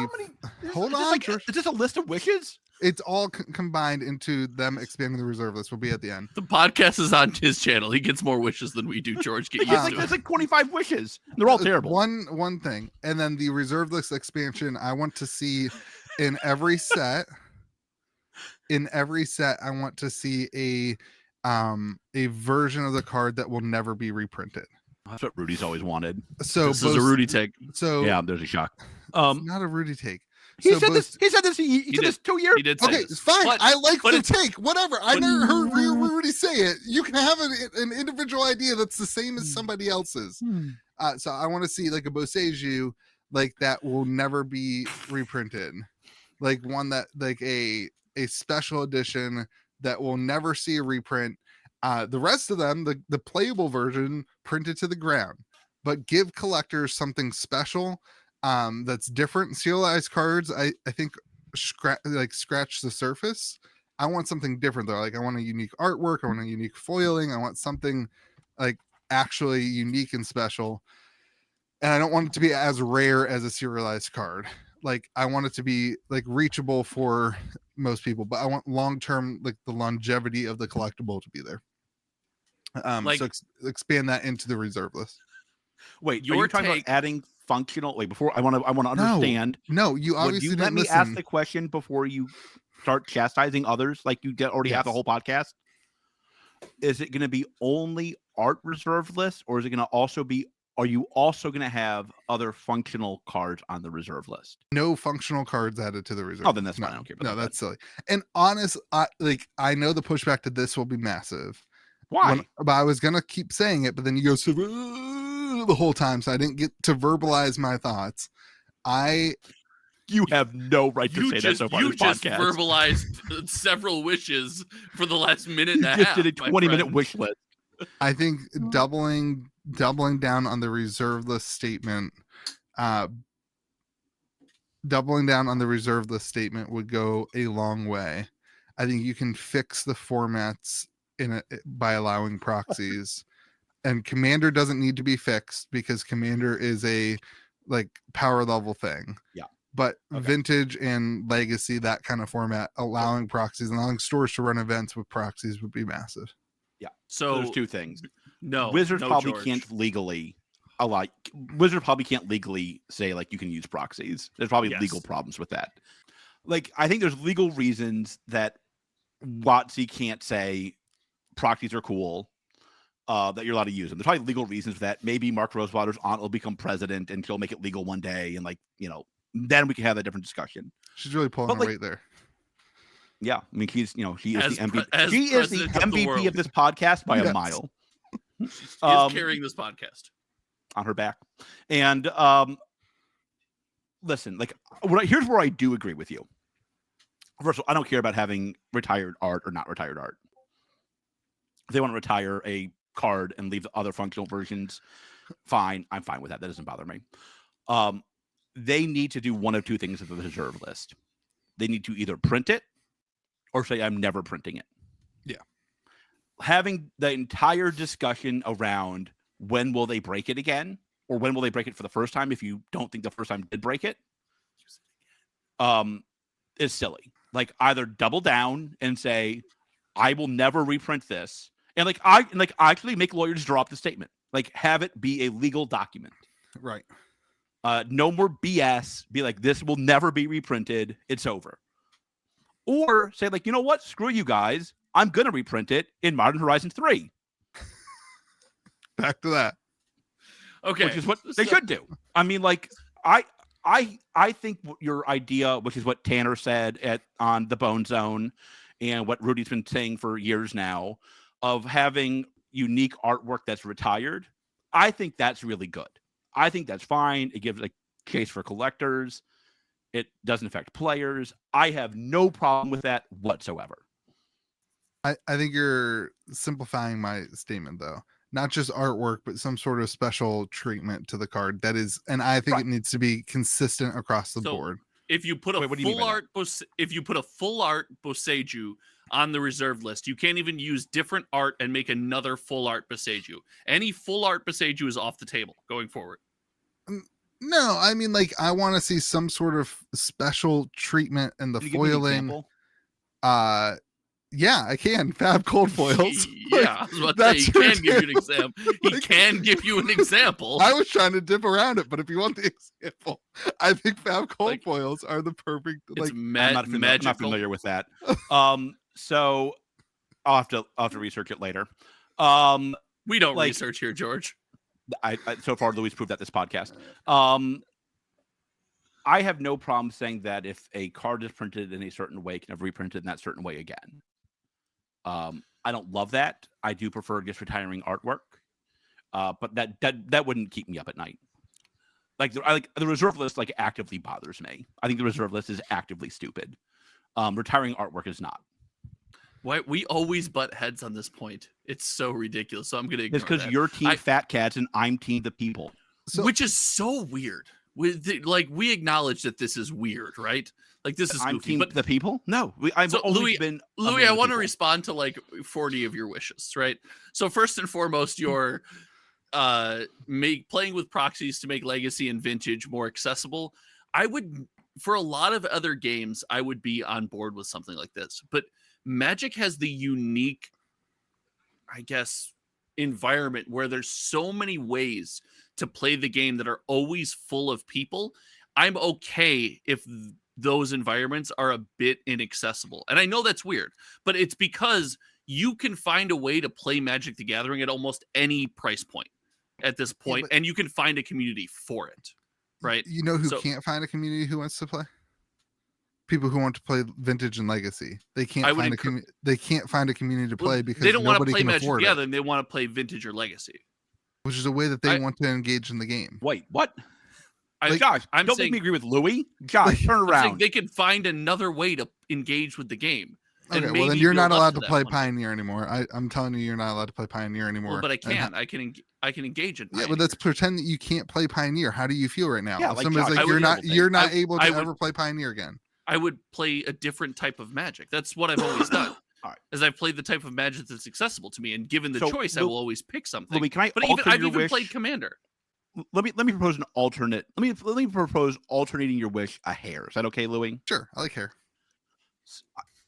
Speaker 2: hold on.
Speaker 1: Is this a list of wishes?
Speaker 2: It's all combined into them expanding the reserve list. We'll be at the end.
Speaker 3: The podcast is on his channel. He gets more wishes than we do, George. Get used to it.
Speaker 1: It's like 25 wishes. They're all terrible.
Speaker 2: One thing. And then the reserve list expansion, I want to see in every set. In every set, I want to see a version of the card that will never be reprinted.
Speaker 1: That's what Rudy's always wanted.
Speaker 2: So
Speaker 3: this is a Rudy take.
Speaker 2: So
Speaker 1: yeah, there's a shock.
Speaker 2: It's not a Rudy take.
Speaker 1: He said this 2 years.
Speaker 3: He did say
Speaker 2: okay,
Speaker 3: this.
Speaker 2: it's fine. I like the take. Whatever. I never heard Rudy say it. You can have an individual idea that's the same as somebody else's. So I want to see like a Boseiju like that will never be reprinted. Like one that like a special edition that will never see a reprint. The rest of them, the playable version, printed to the ground, but give collectors something special that's different. Serialized cards, I think, scratch the surface. I want something different though. Like I want a unique artwork, I want a unique foiling, I want something like actually unique and special. And I don't want it to be as rare as a serialized card. Like I want it to be like reachable for most people, but I want long-term, like the longevity of the collectible to be there. So expand that into the reserve list.
Speaker 1: Wait, you're talking about adding functional? Wait, before I want to understand.
Speaker 2: No, you obviously
Speaker 1: let me ask the question before you start chastising others like you already have the whole podcast. Is it going to be only art reserve list, or is it going to also be? Are you also going to have other functional cards on the reserve list?
Speaker 2: No functional cards added to the reserve.
Speaker 1: Oh, then that's fine. I don't care about
Speaker 2: that. That's silly. And honest, I know the pushback to this will be massive.
Speaker 1: Why?
Speaker 2: But I was gonna keep saying it, but then you go the whole time, so I didn't get to verbalize my thoughts.
Speaker 1: You have no right to say that so far.
Speaker 3: You just verbalized several wishes for the last minute and a half.
Speaker 1: You just did a 20-minute wish list.
Speaker 2: I think doubling down on the reserve list statement, doubling down on the reserve list statement would go a long way. I think you can fix the formats by allowing proxies, and Commander doesn't need to be fixed because Commander is a like power level thing.
Speaker 1: Yeah.
Speaker 2: But Vintage and Legacy, that kind of format, allowing proxies and allowing stores to run events with proxies would be massive.
Speaker 1: Yeah. So there's two things.
Speaker 3: No,
Speaker 1: Wizards probably
Speaker 3: George.
Speaker 1: can't legally Wizards probably can't legally say like you can use proxies. There's probably legal problems with that. Like I think there's legal reasons that WotC can't say proxies are cool, that you're allowed to use them. There's probably legal reasons for that. Maybe Mark Rosewater's aunt will become president and she'll make it legal one day, and then we can have a different discussion.
Speaker 2: She's really pulling her weight there.
Speaker 1: Yeah, I mean, she is the MVP. She is the MVP of this podcast by a mile.
Speaker 3: She is carrying this podcast
Speaker 1: on her back. And listen, here's where I do agree with you. First of all, I don't care about having retired art or not retired art. If they want to retire a card and leave the other functional versions, fine. I'm fine with that. That doesn't bother me. They need to do one of two things with the reserve list. They need to either print it or say, I'm never printing it.
Speaker 2: Yeah.
Speaker 1: Having the entire discussion around when will they break it again, or when will they break it for the first time if you don't think the first time did break it, is silly. Like either double down and say, I will never reprint this. And actually make lawyers draw up the statement. Like have it be a legal document.
Speaker 2: Right.
Speaker 1: No more BS. Be like, this will never be reprinted. It's over. Or say like, you know what? Screw you guys. I'm going to reprint it in Modern Horizons 3.
Speaker 2: Back to that.
Speaker 3: Okay.
Speaker 1: Which is what they should do. I mean, like, I think your idea, which is what Tanner said on the Bone Zone and what Rudy's been saying for years now, of having unique artwork that's retired, I think that's really good. I think that's fine. It gives a case for collectors. It doesn't affect players. I have no problem with that whatsoever.
Speaker 2: I think you're simplifying my statement, though. Not just artwork, but some sort of special treatment to the card. That is, and I think it needs to be consistent across the board.
Speaker 3: If you put if you put a full art Boseiju on the reserve list, you can't even use different art and make another full art Boseiju. Any full art Boseiju is off the table going forward.
Speaker 2: No, I mean, like, I want to see some sort of special treatment in the foiling. Yeah, I can. Fab cold foils.
Speaker 3: Yeah, he can give you an example. He can give you an example.
Speaker 2: I was trying to dip around it, but if you want the example, I think Fab cold foils are the perfect.
Speaker 1: I'm not familiar with that. So I'll have to research it later.
Speaker 3: We don't research here, George.
Speaker 1: I so far Louis proved that this podcast. I have no problem saying that if a card is printed in a certain way, it can have reprinted in that certain way again. I don't love that. I do prefer just retiring artwork, but that wouldn't keep me up at night. Like the reserve list actively bothers me. I think the reserve list is actively stupid. Retiring artwork is not.
Speaker 3: Why we always butt heads on this point? It's so ridiculous. So I'm gonna ignore
Speaker 1: It's because
Speaker 3: that.
Speaker 1: you're team fat cats and I'm team the people.
Speaker 2: So,
Speaker 3: Which is so weird. Like we acknowledge that this is weird, right? Like this is
Speaker 1: I'm
Speaker 3: goofy.
Speaker 1: team
Speaker 3: But
Speaker 1: the people. No, I've
Speaker 3: So,
Speaker 1: always been a
Speaker 3: Louis,
Speaker 1: man
Speaker 3: I
Speaker 1: of the
Speaker 3: want to
Speaker 1: people.
Speaker 3: respond to like 40 of your wishes, right? So first and foremost, your playing with proxies to make legacy and vintage more accessible. I would, for a lot of other games, I would be on board with something like this. But Magic has the unique, I guess, environment where there's so many ways to play the game that are always full of people. I'm okay if those environments are a bit inaccessible. And I know that's weird, but it's because you can find a way to play Magic the Gathering at almost any price point at this point, and you can find a community for it, right?
Speaker 2: You know who can't find a community who wants to play? People who want to play vintage and legacy. They can't find they can't find a community to play because
Speaker 3: they don't want to play
Speaker 2: can
Speaker 3: Magic
Speaker 2: afford
Speaker 3: the
Speaker 2: it.
Speaker 3: Gathering. They want to play vintage or legacy,
Speaker 2: which is a way that they want to engage in the game.
Speaker 1: Wait, what?
Speaker 2: Josh,
Speaker 1: don't make me agree with Louis. Josh, turn around.
Speaker 3: They can find another way to engage with the game.
Speaker 2: Okay, well then you're not allowed to play Pioneer anymore. I'm telling you, you're not allowed to play Pioneer anymore.
Speaker 3: Well, but I can. I can engage in Pioneer.
Speaker 2: Yeah, but let's pretend that you can't play Pioneer. How do you feel right now?
Speaker 1: Yeah, like
Speaker 2: somebody's like you're not able to ever play Pioneer again.
Speaker 3: I would play a different type of Magic. That's what I've always done.
Speaker 1: All right.
Speaker 3: As I've played the type of Magic that's accessible to me, and given the choice, I will always pick something.
Speaker 1: Louis, can I
Speaker 3: I've even played Commander.
Speaker 1: Let me propose an alternate. Let me propose alternating your wish a hair. Is that okay, Louis?
Speaker 2: Sure, I like hair.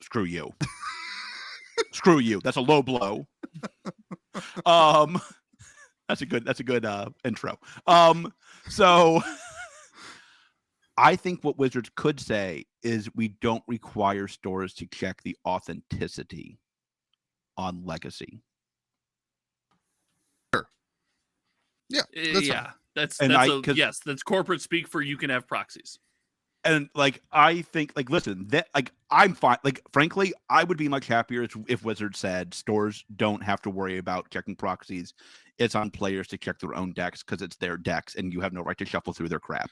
Speaker 1: Screw you. Screw you. That's a low blow. That's a good intro. So I think what Wizards could say is we don't require stores to check the authenticity on legacy.
Speaker 2: Sure. Yeah.
Speaker 3: That's corporate speak for you can have proxies.
Speaker 1: And I think listen, that I'm fine. Frankly, I would be much happier if Wizards said stores don't have to worry about checking proxies. It's on players to check their own decks because it's their decks and you have no right to shuffle through their crap.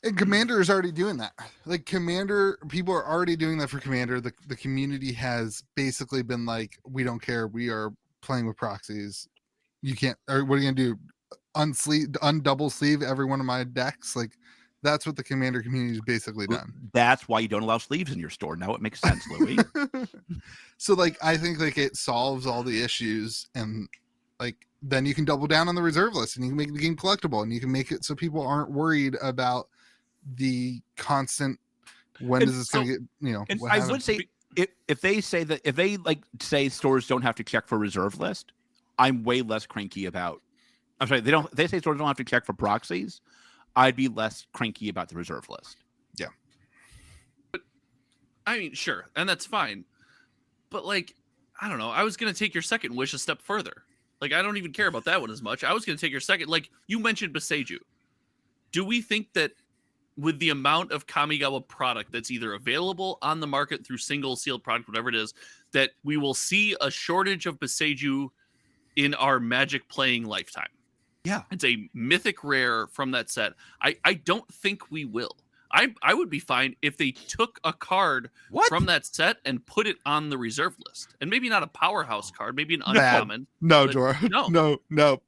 Speaker 2: And Commander is already doing that. Commander, people are already doing that for Commander. The community has basically been like, we don't care. We are playing with proxies. You can't, or what are you going to do? Undouble sleeve every one of my decks? That's what the Commander community has basically done.
Speaker 1: That's why you don't allow sleeves in your store. Now it makes sense, Louis.
Speaker 2: So I think it solves all the issues, and then you can double down on the reserve list and you can make the game collectible and you can make it so people aren't worried about the constant does this going to get,
Speaker 1: I would say if they say that, if they say stores don't have to check for reserve list, I'm way less cranky about, I'm sorry, they say stores don't have to check for proxies. I'd be less cranky about the reserve list.
Speaker 2: Yeah.
Speaker 3: But I mean, sure. And that's fine. But I don't know. I was going to take your second wish a step further. I don't even care about that one as much. I was going to take your second, you mentioned Boseiju. Do we think that with the amount of Kamigawa product that's either available on the market through single sealed product, whatever it is, that we will see a shortage of Boseiju in our Magic playing lifetime?
Speaker 1: Yeah.
Speaker 3: It's a mythic rare from that set. I don't think we will. I would be fine if they took a card from that set and put it on the reserve list. And maybe not a powerhouse card, maybe an uncommon.
Speaker 2: No, Dora. No.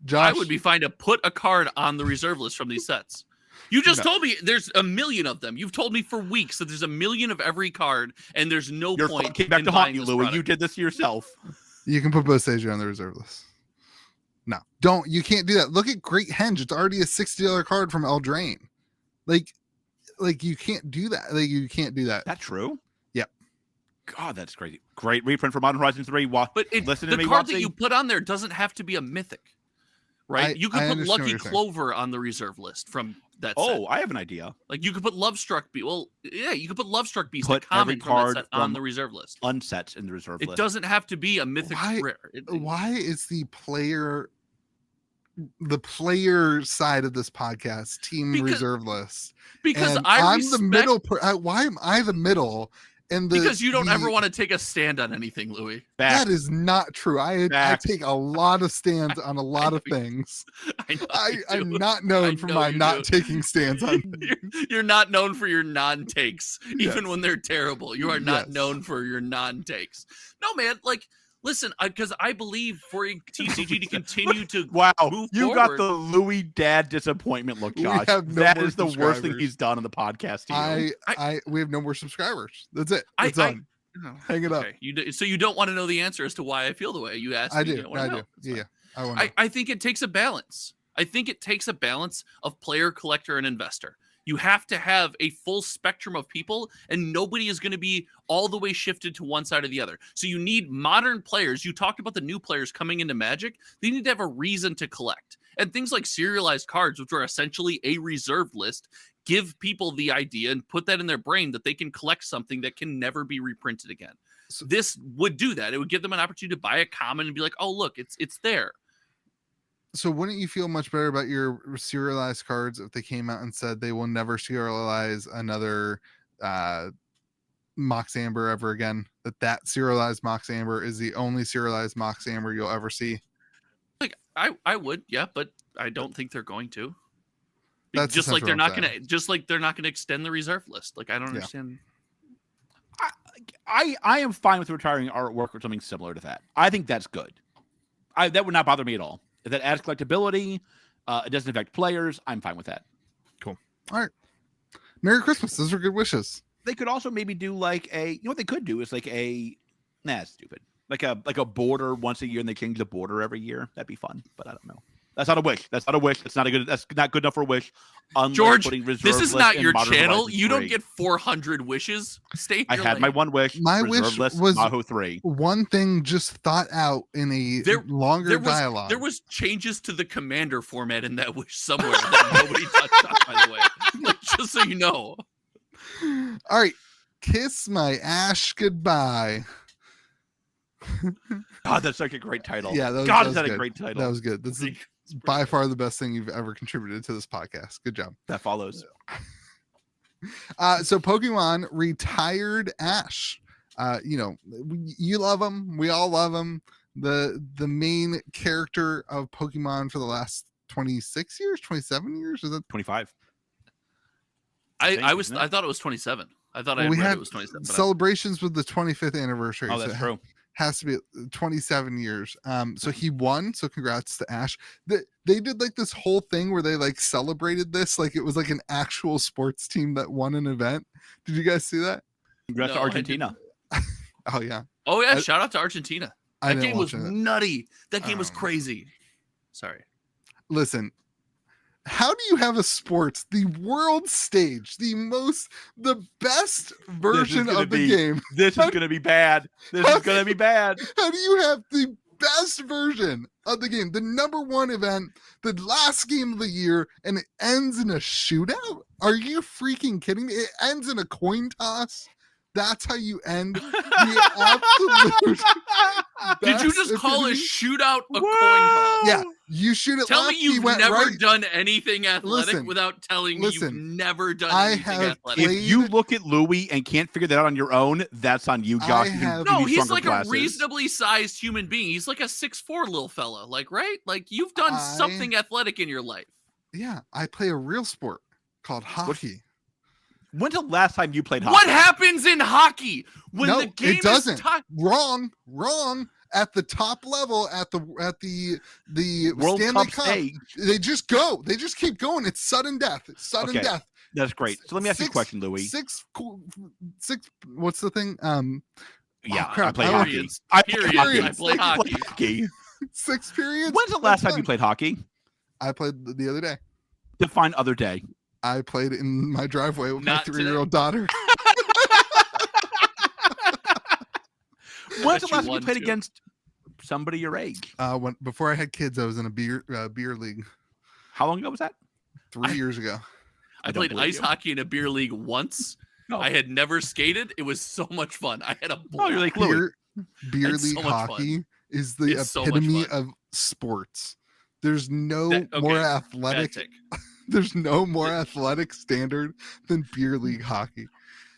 Speaker 2: Josh.
Speaker 3: I would be fine to put a card on the reserve list from these sets. You just told me there's a million of them. You've told me for weeks that there's a million of every card, and there's no point.
Speaker 1: Came back to haunt you, Louis. You did this to yourself.
Speaker 2: You can put Boseiju on the reserve list. No, don't. You can't do that. Look at Great Henge. It's already a $60 card from Eldraine. You can't do that. You can't do that.
Speaker 1: That true?
Speaker 2: Yep.
Speaker 1: God, that's crazy. Great reprint for Modern Horizons 3.
Speaker 3: But the card that you put on there doesn't have to be a mythic, right? You could put Lucky Clover on the reserve list from that set.
Speaker 1: Oh, I have an idea.
Speaker 3: You could put Lovestruck Beast. Well, yeah, you could put Lovestruck Beast,
Speaker 1: put every card
Speaker 3: from that set on the reserve list.
Speaker 1: Unsets in the reserve list.
Speaker 3: It doesn't have to be a mythic rare.
Speaker 2: Why is the player side of this podcast team reserve list?
Speaker 3: Because
Speaker 2: I'm the middle. Why am I the middle?
Speaker 3: because you don't ever want to take a stand on anything, Louis.
Speaker 2: That is not true. I take a lot of stands on a lot of
Speaker 3: know
Speaker 2: things.
Speaker 3: I'm
Speaker 2: not known for my not taking stands on things.
Speaker 3: You're not known for your non-takes, even
Speaker 2: Yes.
Speaker 3: when they're terrible. You are not known for your non-takes. No, man, like, listen, because I believe for a TCG to continue to move
Speaker 1: you
Speaker 3: forward,
Speaker 1: got the Louis dad disappointment look, Josh. That is the worst thing he's done on the podcast.
Speaker 2: We have no more subscribers. That's it. It's on. Hang it up.
Speaker 3: So you don't want to know the answer as to why I feel the way you asked.
Speaker 2: I
Speaker 3: me.
Speaker 2: do. Yeah.
Speaker 3: I think it takes a balance. I think it takes a balance of player, collector, and investor. You have to have a full spectrum of people, and nobody is going to be all the way shifted to one side or the other. So you need modern players. You talked about the new players coming into Magic. They need to have a reason to collect. And things like serialized cards, which are essentially a reserved list, give people the idea and put that in their brain that they can collect something that can never be reprinted again. So this would do that. It would give them an opportunity to buy a common and be like, oh, look, it's there.
Speaker 2: So wouldn't you feel much better about your serialized cards if they came out and said they will never serialize another Mox Amber ever again? That serialized Mox Amber is the only serialized Mox Amber you'll ever see?
Speaker 3: Like I would, yeah, but I don't think they're going to.
Speaker 2: That's
Speaker 3: just like they're not gonna extend the reserve list. Like I don't understand.
Speaker 1: I am fine with retiring artwork or something similar to that. I think that's good. That would not bother me at all. If that adds collectability, it doesn't affect players, I'm fine with that.
Speaker 2: Cool. All right. Merry Christmas. Those are good wishes.
Speaker 1: They could also maybe do like what they could do is like it's stupid. Like a border once a year, and they change the border every year. That'd be fun, but I don't know. That's not a wish. That's not not good enough for a wish.
Speaker 3: George, this is not your channel. You don't get 400 wishes. Stay.
Speaker 1: I had my one wish.
Speaker 2: My wish was
Speaker 1: Maho 3.
Speaker 2: One thing just thought out in a longer dialogue.
Speaker 3: There was changes to the commander format in that wish somewhere that nobody touched on, by the way. Like, just so you know.
Speaker 2: All right, kiss my ash goodbye.
Speaker 1: God, that's such a great title.
Speaker 2: Yeah,
Speaker 1: is that a great title?
Speaker 2: That was good. This is by far the best thing you've ever contributed to this podcast. Good job.
Speaker 1: That follows.
Speaker 2: So Pokemon retired Ash. You love him. We all love him. The main character of Pokemon for the last 26 years, 27 years. Is that
Speaker 1: 25?
Speaker 3: I thought it was 27. I thought we had it was 27.
Speaker 2: Celebrations with the 25th anniversary.
Speaker 1: Oh, that's true.
Speaker 2: Has to be 27 years. So he won. So congrats to Ash. They did like this whole thing where they like celebrated this like it was like an actual sports team that won an event. Did you guys see that?
Speaker 1: Congrats to Argentina.
Speaker 2: Oh yeah.
Speaker 3: Oh yeah. Shout out to Argentina. That game was nutty. That game was crazy. Sorry.
Speaker 2: Listen. How do you have a sports, the world stage, the best version of the game?
Speaker 1: This is going to be bad. This is going to be bad.
Speaker 2: How do you have the best version of the game, the number one event, the last game of the year, and it ends in a shootout? Are you freaking kidding me? It ends in a coin toss. That's how you end the absolute.
Speaker 3: Did you just call a shootout a coin toss?
Speaker 2: Yeah, you shoot it.
Speaker 3: Tell me you've never done anything athletic without telling me you've never done anything athletic.
Speaker 1: If you look at Louis and can't figure that out on your own, that's on you, Josh.
Speaker 3: No, he's like a reasonably sized human being. He's like a 6'4" little fella, like, right? Like you've done something athletic in your life.
Speaker 2: Yeah, I play a real sport called hockey.
Speaker 1: When's the last time you played hockey?
Speaker 3: What happens in hockey when the game
Speaker 2: it doesn't.
Speaker 3: is
Speaker 2: Wrong. At the top level, at the
Speaker 1: World
Speaker 2: Stanley
Speaker 1: Cup
Speaker 2: Cup,
Speaker 1: stage,
Speaker 2: they just go. They just keep going. It's sudden death. Death.
Speaker 1: That's great. So let me ask you a question, Louis.
Speaker 2: Six. What's the thing?
Speaker 1: Yeah,
Speaker 2: I
Speaker 1: play
Speaker 3: hockey.
Speaker 1: I
Speaker 3: play hockey.
Speaker 2: 6 periods.
Speaker 1: When's the last time you played hockey?
Speaker 2: I played the other day.
Speaker 1: Define other day.
Speaker 2: I played in my driveway with my 3-year-old daughter.
Speaker 1: When's the last time you played against somebody your age?
Speaker 2: Before I had kids, I was in a beer league.
Speaker 1: How long ago was that?
Speaker 2: 3 years ago.
Speaker 3: I played ice hockey in a beer league once. No. I had never skated. It was so much fun. I had a blast.
Speaker 1: Oh, you're like
Speaker 2: beer league hockey is the epitome of sports. There's no more athletic. There's no more athletic standard than beer league hockey.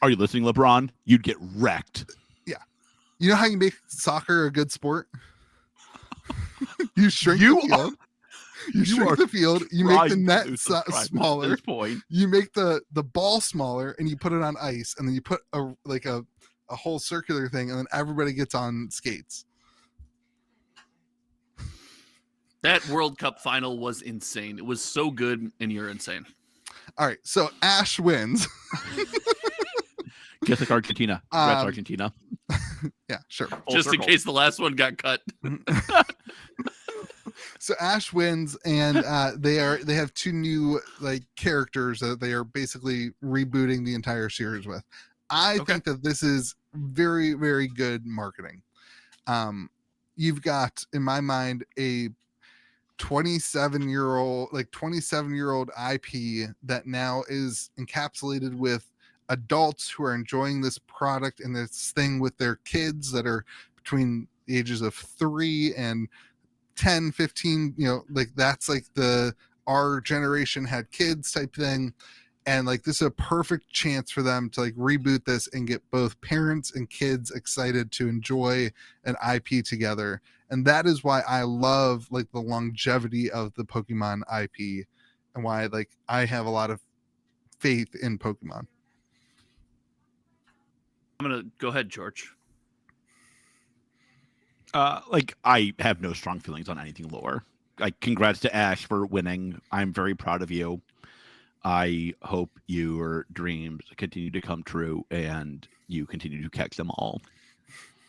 Speaker 1: Are you listening, LeBron? You'd get wrecked.
Speaker 2: You know how you make soccer a good sport? You shrink the field. You shrink the field. You make the net smaller.
Speaker 1: At this point.
Speaker 2: You make the ball smaller, and you put it on ice, and then you put a whole circular thing, and then everybody gets on skates.
Speaker 3: That World Cup final was insane. It was so good, and you're insane.
Speaker 2: All right, so Ash wins.
Speaker 1: Just like Argentina. Congrats, Argentina.
Speaker 2: Yeah, sure.
Speaker 3: Just in case the last one got cut.
Speaker 2: So Ash wins, and they have two new characters that they are basically rebooting the entire series with. I think that this is very, very good marketing. You've got, in my mind, a 27-year-old IP that now is encapsulated with adults who are enjoying this product and this thing with their kids that are between the ages of 3 and 10, 15, that's our generation had kids type thing. And this is a perfect chance for them to reboot this and get both parents and kids excited to enjoy an IP together. And that is why I love the longevity of the Pokemon IP and why I have a lot of faith in Pokemon.
Speaker 3: I'm going to go ahead, George.
Speaker 1: I have no strong feelings on anything lower. Congrats to Ash for winning. I'm very proud of you. I hope your dreams continue to come true and you continue to catch them all.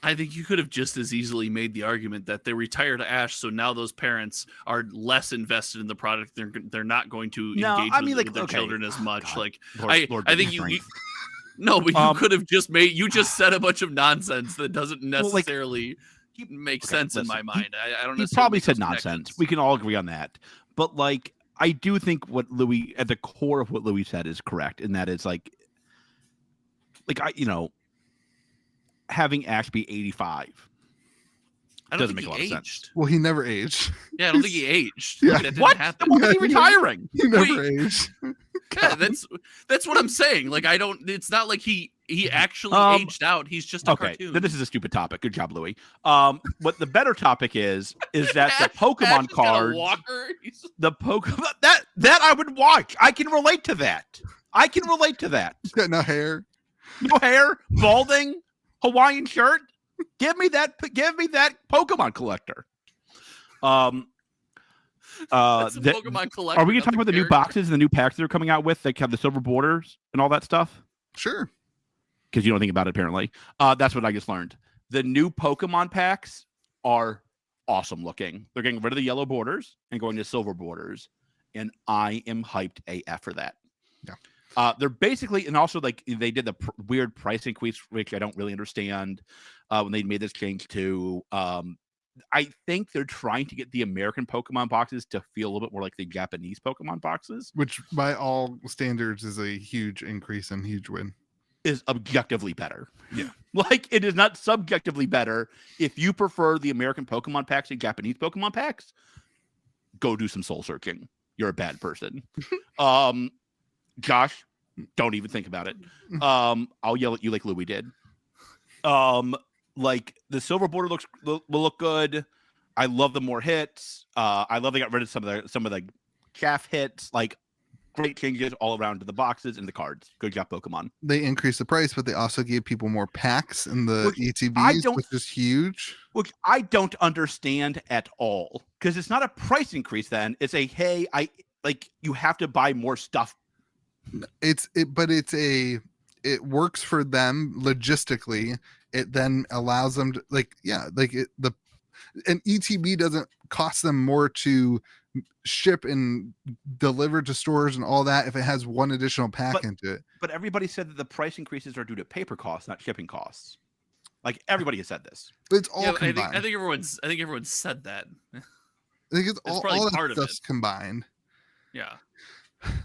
Speaker 3: I think you could have just as easily made the argument that they retired Ash, so now those parents are less invested in the product. They're not going to engage with their children as much.
Speaker 1: Lord,
Speaker 3: I think you no, but you could have just said a bunch of nonsense that doesn't necessarily make sense in my mind. I don't know.
Speaker 1: He probably said nonsense. We can all agree on that. But I do think what Louis, at the core of what Louis said, is correct, and that is having Ash be 85 doesn't make a lot of sense.
Speaker 2: Well, he never aged.
Speaker 3: Yeah, I don't think he aged.
Speaker 2: Yeah.
Speaker 3: That didn't happen.
Speaker 1: Why was he retiring?
Speaker 2: He never aged.
Speaker 3: Yeah, that's what I'm saying. It's not like he actually aged out. He's just a cartoon.
Speaker 1: Then this is a stupid topic. Good job, Louis. What the better topic is that the Pokemon cards, the Pokemon that I would watch. I can relate to that.
Speaker 2: He's got no hair,
Speaker 1: balding, Hawaiian shirt. Give me that Pokemon collector.
Speaker 3: Pokemon collector.
Speaker 1: Are we gonna talk about the new boxes and the new packs that are coming out with? They have the silver borders and all that stuff.
Speaker 2: Sure.
Speaker 1: Because you don't think about it, apparently. That's what I just learned. The new Pokemon packs are awesome looking. They're getting rid of the yellow borders and going to silver borders, and I am hyped AF for that.
Speaker 2: Yeah.
Speaker 1: They're basically, and also they did the weird price increase, which I don't really understand when they made this change to. I think they're trying to get the American Pokemon boxes to feel a little bit more like the Japanese Pokemon boxes,
Speaker 2: which by all standards is a huge increase and huge win.
Speaker 1: Is objectively better.
Speaker 2: Yeah.
Speaker 1: It is not subjectively better. If you prefer the American Pokemon packs and Japanese Pokemon packs, go do some soul searching. You're a bad person. Josh, don't even think about it. I'll yell at you like Louis did. The silver border will look good. I love the more hits. I love they got rid of some of the chaff hits. Great changes all around to the boxes and the cards. Good job, Pokemon.
Speaker 2: They increased the price, but they also gave people more packs in the ETBs, which is huge.
Speaker 1: Which I don't understand at all, because it's not a price increase. Then it's you have to buy more stuff.
Speaker 2: It works for them logistically. It then allows them to an ETB doesn't cost them more to ship and deliver to stores and all that if it has one additional pack into it.
Speaker 1: But everybody said that the price increases are due to paper costs, not shipping costs. Everybody has said this.
Speaker 2: But it's all combined.
Speaker 3: I think everyone's said that.
Speaker 2: I think it's all that
Speaker 3: part of
Speaker 2: stuff's
Speaker 3: it.
Speaker 2: combined.
Speaker 3: Yeah.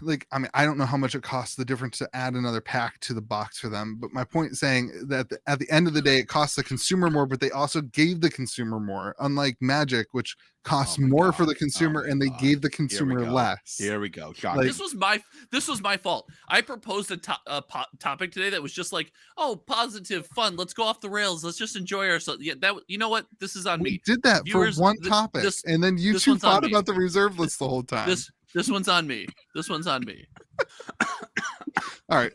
Speaker 2: like, I mean, I don't know how much it costs the difference to add another pack to the box for them, but my point saying that at the end of the day, it costs the consumer more, but they also gave the consumer more, unlike Magic, which costs
Speaker 1: Oh my
Speaker 2: more for the
Speaker 1: God.
Speaker 2: consumer,
Speaker 1: Oh my
Speaker 2: and they
Speaker 1: God.
Speaker 2: gave the
Speaker 1: Here we
Speaker 2: consumer
Speaker 1: go.
Speaker 2: less.
Speaker 1: Here we go. Shocking.
Speaker 2: Like-
Speaker 3: This was my fault. I proposed a topic today that was just like, oh, positive, fun. Let's go off the rails. Let's just enjoy ourselves. Yeah, you know what? This is on
Speaker 2: We
Speaker 3: me.
Speaker 2: did that
Speaker 3: Viewers,
Speaker 2: for one topic, and then you
Speaker 3: this
Speaker 2: two
Speaker 3: one's on
Speaker 2: fought
Speaker 3: me.
Speaker 2: about the reserve list the whole time.
Speaker 3: This one's on me. This one's on me.
Speaker 2: All right,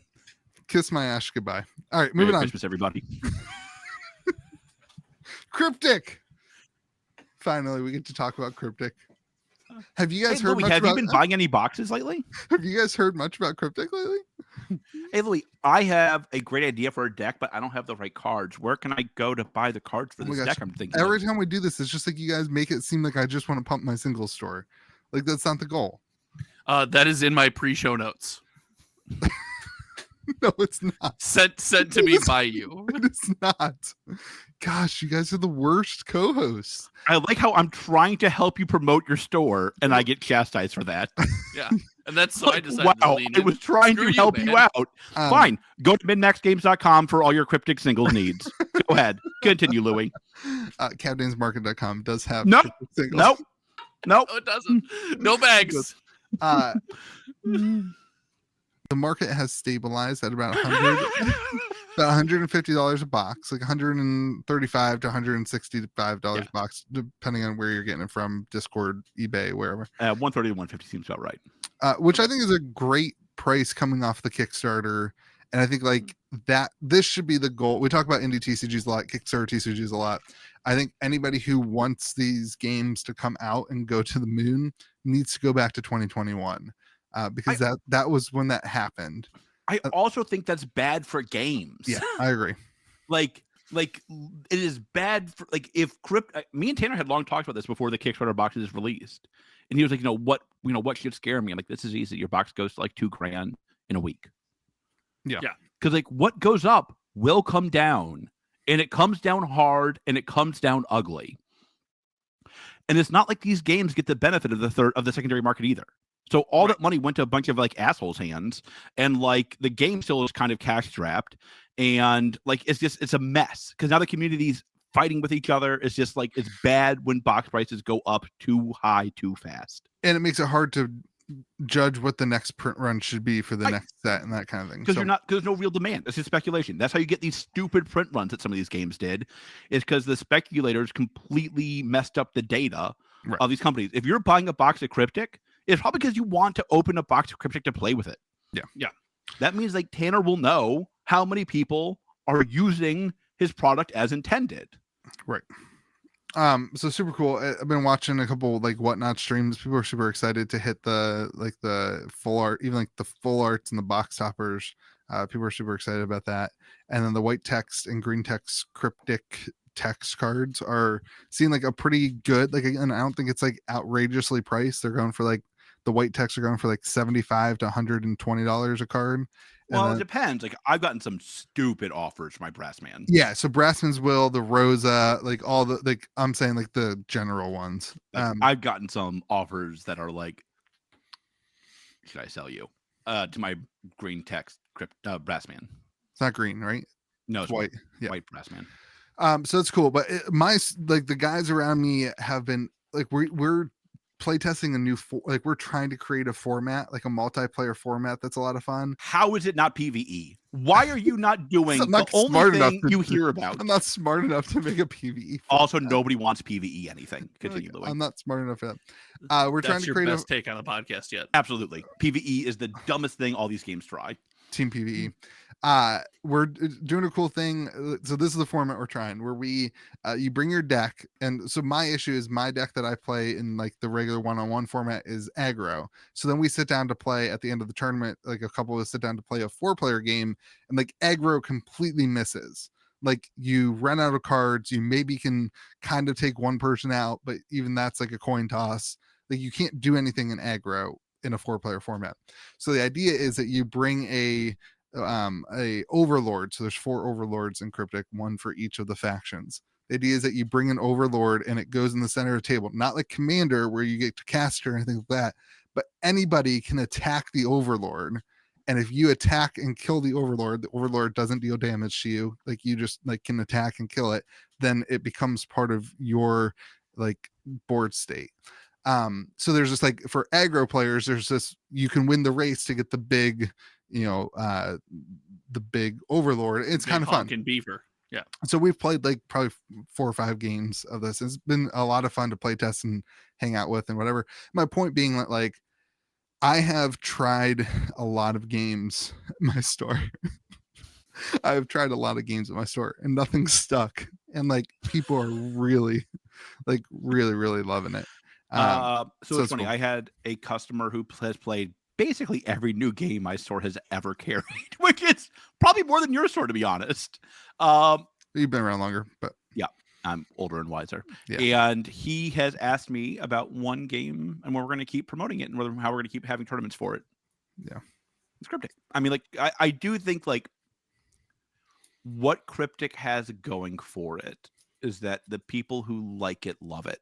Speaker 2: kiss my ash goodbye. All right,
Speaker 1: Merry
Speaker 2: moving on.
Speaker 1: Christmas, everybody.
Speaker 2: Cryptic. Finally, we get to talk about Cryptic. Have you guys
Speaker 1: Hey,
Speaker 2: heard
Speaker 1: Louis,
Speaker 2: much
Speaker 1: have
Speaker 2: about?
Speaker 1: you been buying any boxes lately?
Speaker 2: Have you guys heard much about Cryptic lately?
Speaker 1: Hey, Louis, I have a great idea for a deck, but I don't have the right cards. Where can I go to buy the cards for
Speaker 2: Oh my
Speaker 1: this
Speaker 2: gosh.
Speaker 1: deck? I'm thinking.
Speaker 2: Every
Speaker 1: of?
Speaker 2: time we do this, it's just like you guys make it seem like I just want to pump my single store. Like that's not the goal.
Speaker 3: That is in my pre-show notes.
Speaker 2: No, it's not.
Speaker 3: Sent to me by you.
Speaker 2: It is not. Gosh, you guys are the worst co-hosts.
Speaker 1: I like how I'm trying to help you promote your store, and I get chastised for that.
Speaker 3: Yeah, and that's so I
Speaker 1: Like,
Speaker 3: decided
Speaker 1: wow,
Speaker 3: to lean
Speaker 1: I
Speaker 3: in.
Speaker 1: was trying
Speaker 3: Screw
Speaker 1: to
Speaker 3: you,
Speaker 1: help you
Speaker 3: man.
Speaker 1: out. Fine, go to midmaxgames.com for all your Cryptic singles needs. Go ahead, continue, Louis.
Speaker 2: Captainsmarket.com does have
Speaker 1: Nope.
Speaker 2: Cryptic singles.
Speaker 1: Nope. Nope.
Speaker 3: No, it doesn't. No bags.
Speaker 2: The market has stabilized at about $150 a box, like $135 to $165 a box, depending on where you're getting it from, Discord, eBay, wherever.
Speaker 1: 130 to 150 seems about right.
Speaker 2: Which I think is a great price coming off the Kickstarter. And I think like that this should be the goal. We talk about indie TCGs a lot, Kickstarter TCGs a lot. I think anybody who wants these games to come out and go to the moon needs to go back to 2021. Because that was when that happened.
Speaker 1: I also think that's bad for games.
Speaker 2: Yeah, I agree.
Speaker 1: like it is bad for like if me and Tanner had long talked about this before the Kickstarter box is released, and he was like, what should scare me? I'm like, this is easy. Your box goes to like $2,000 in a week.
Speaker 2: Yeah.
Speaker 1: Because like what goes up will come down, and it comes down hard, and it comes down ugly. And it's not like these games get the benefit of the secondary market either. So all that money went to a bunch of like assholes' hands, and like the game still is kind of cash strapped, and like it's a mess because now the community's fighting with each other. It's just like it's bad when box prices go up too high too fast,
Speaker 2: and it makes it hard to judge what the next print run should be for the next set and that kind of thing.
Speaker 1: Because there's no real demand. It's just speculation. That's how you get these stupid print runs that some of these games did, is because the speculators completely messed up the data of these companies. If you're buying a box of Cryptic, it's probably because you want to open a box of Cryptic to play with it.
Speaker 3: Yeah. That
Speaker 1: means like Tanner will know how many people are using his product as intended.
Speaker 2: Right. So super cool. I've been watching a couple like Whatnot streams. People are super excited to hit the full art, even like the full arts and the box toppers. People are super excited about that. And then the white text and green text Cryptic text cards are seeing like a pretty good, like, and I don't think it's like outrageously priced. They're going for like the white text are going for like $75 to $120 a card.
Speaker 1: Well, it depends. Like I've gotten some stupid offers for my Brassman.
Speaker 2: Yeah, so Brassman's will, the Rosa, like all the like I'm saying like the general ones.
Speaker 1: Like, I've gotten some offers that are like, should I sell you to my green text Brassman?
Speaker 2: It's not green, right?
Speaker 1: No, it's
Speaker 2: white. Yeah,
Speaker 1: white Brassman.
Speaker 2: So it's cool, but the guys around me have been like we're playtesting a new we're trying to create a format, like a multiplayer format that's a lot of fun.
Speaker 1: How is it not PvE? Why are you not doing
Speaker 2: not
Speaker 1: the only thing you hear about?
Speaker 2: I'm not smart enough to make a PvE format.
Speaker 1: Also, nobody wants PvE anything. Continue, Louis.
Speaker 2: I'm not smart enough yet. We're trying to create
Speaker 3: best take on the podcast yet.
Speaker 1: Absolutely. PvE is the dumbest thing all these games try.
Speaker 2: Team PvE. We're doing a cool thing. So this is the format we're trying, where we you bring your deck, and so my issue is my deck that I play in like the regular one-on-one format is aggro. So then we sit down to play at the end of the tournament, like a couple of us sit down to play a 4-player game, and like aggro completely misses. Like you run out of cards, you maybe can kind of take one person out, but even that's like a coin toss. Like you can't do anything in aggro in a 4-player format. So the idea is that you bring a overlord. So there's 4 overlords in Cryptic, one for each of the factions. The idea is that you bring an overlord and it goes in the center of the table, not like commander where you get to cast or anything like that, but anybody can attack the Overlord. And if you attack and kill the Overlord doesn't deal damage to you. Like you just like can attack and kill it, then it becomes part of your like board state. So there's just like for aggro players, there's this, you can win the race to get the big, the big Overlord. It's kind of fun.
Speaker 3: Beaver. Yeah.
Speaker 2: So we've played like probably 4 or 5 games of this. It's been a lot of fun to play test and hang out with and whatever. My point being that like I have tried a lot of games at my store. I've tried a lot of games at my store and nothing stuck. And like people are really loving it.
Speaker 1: So it's funny.
Speaker 2: cool.
Speaker 1: I had a customer who has played basically every new game my store has ever carried, which is probably more than your store, to be honest.
Speaker 2: You've been around longer, but
Speaker 1: yeah, I'm older and wiser.
Speaker 2: Yeah.
Speaker 1: And he has asked me about one game and where we're going to keep promoting it and how we're going to keep having tournaments for it.
Speaker 2: Yeah.
Speaker 1: It's Cryptic. I mean, like, I do think like what Cryptic has going for it is that the people who like it love it.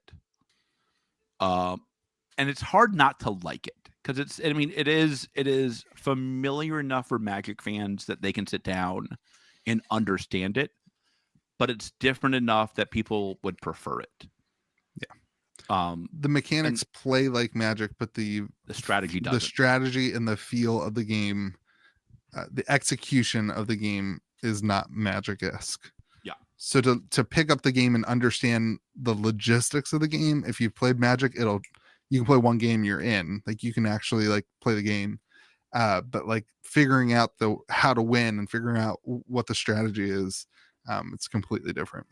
Speaker 1: And it's hard not to like it because it is familiar enough for Magic fans that they can sit down and understand it, but it's different enough that people would prefer it.
Speaker 2: Yeah. The mechanics play like Magic, but the
Speaker 1: strategy doesn't.
Speaker 2: The strategy and the feel of the game, the execution of the game is not Magic-esque.
Speaker 1: Yeah.
Speaker 2: So to pick up the game and understand the logistics of the game, if you've played Magic, you can play one game, you're in. Like you can actually like play the game. But like figuring out how to win and figuring out what the strategy is, it's completely different.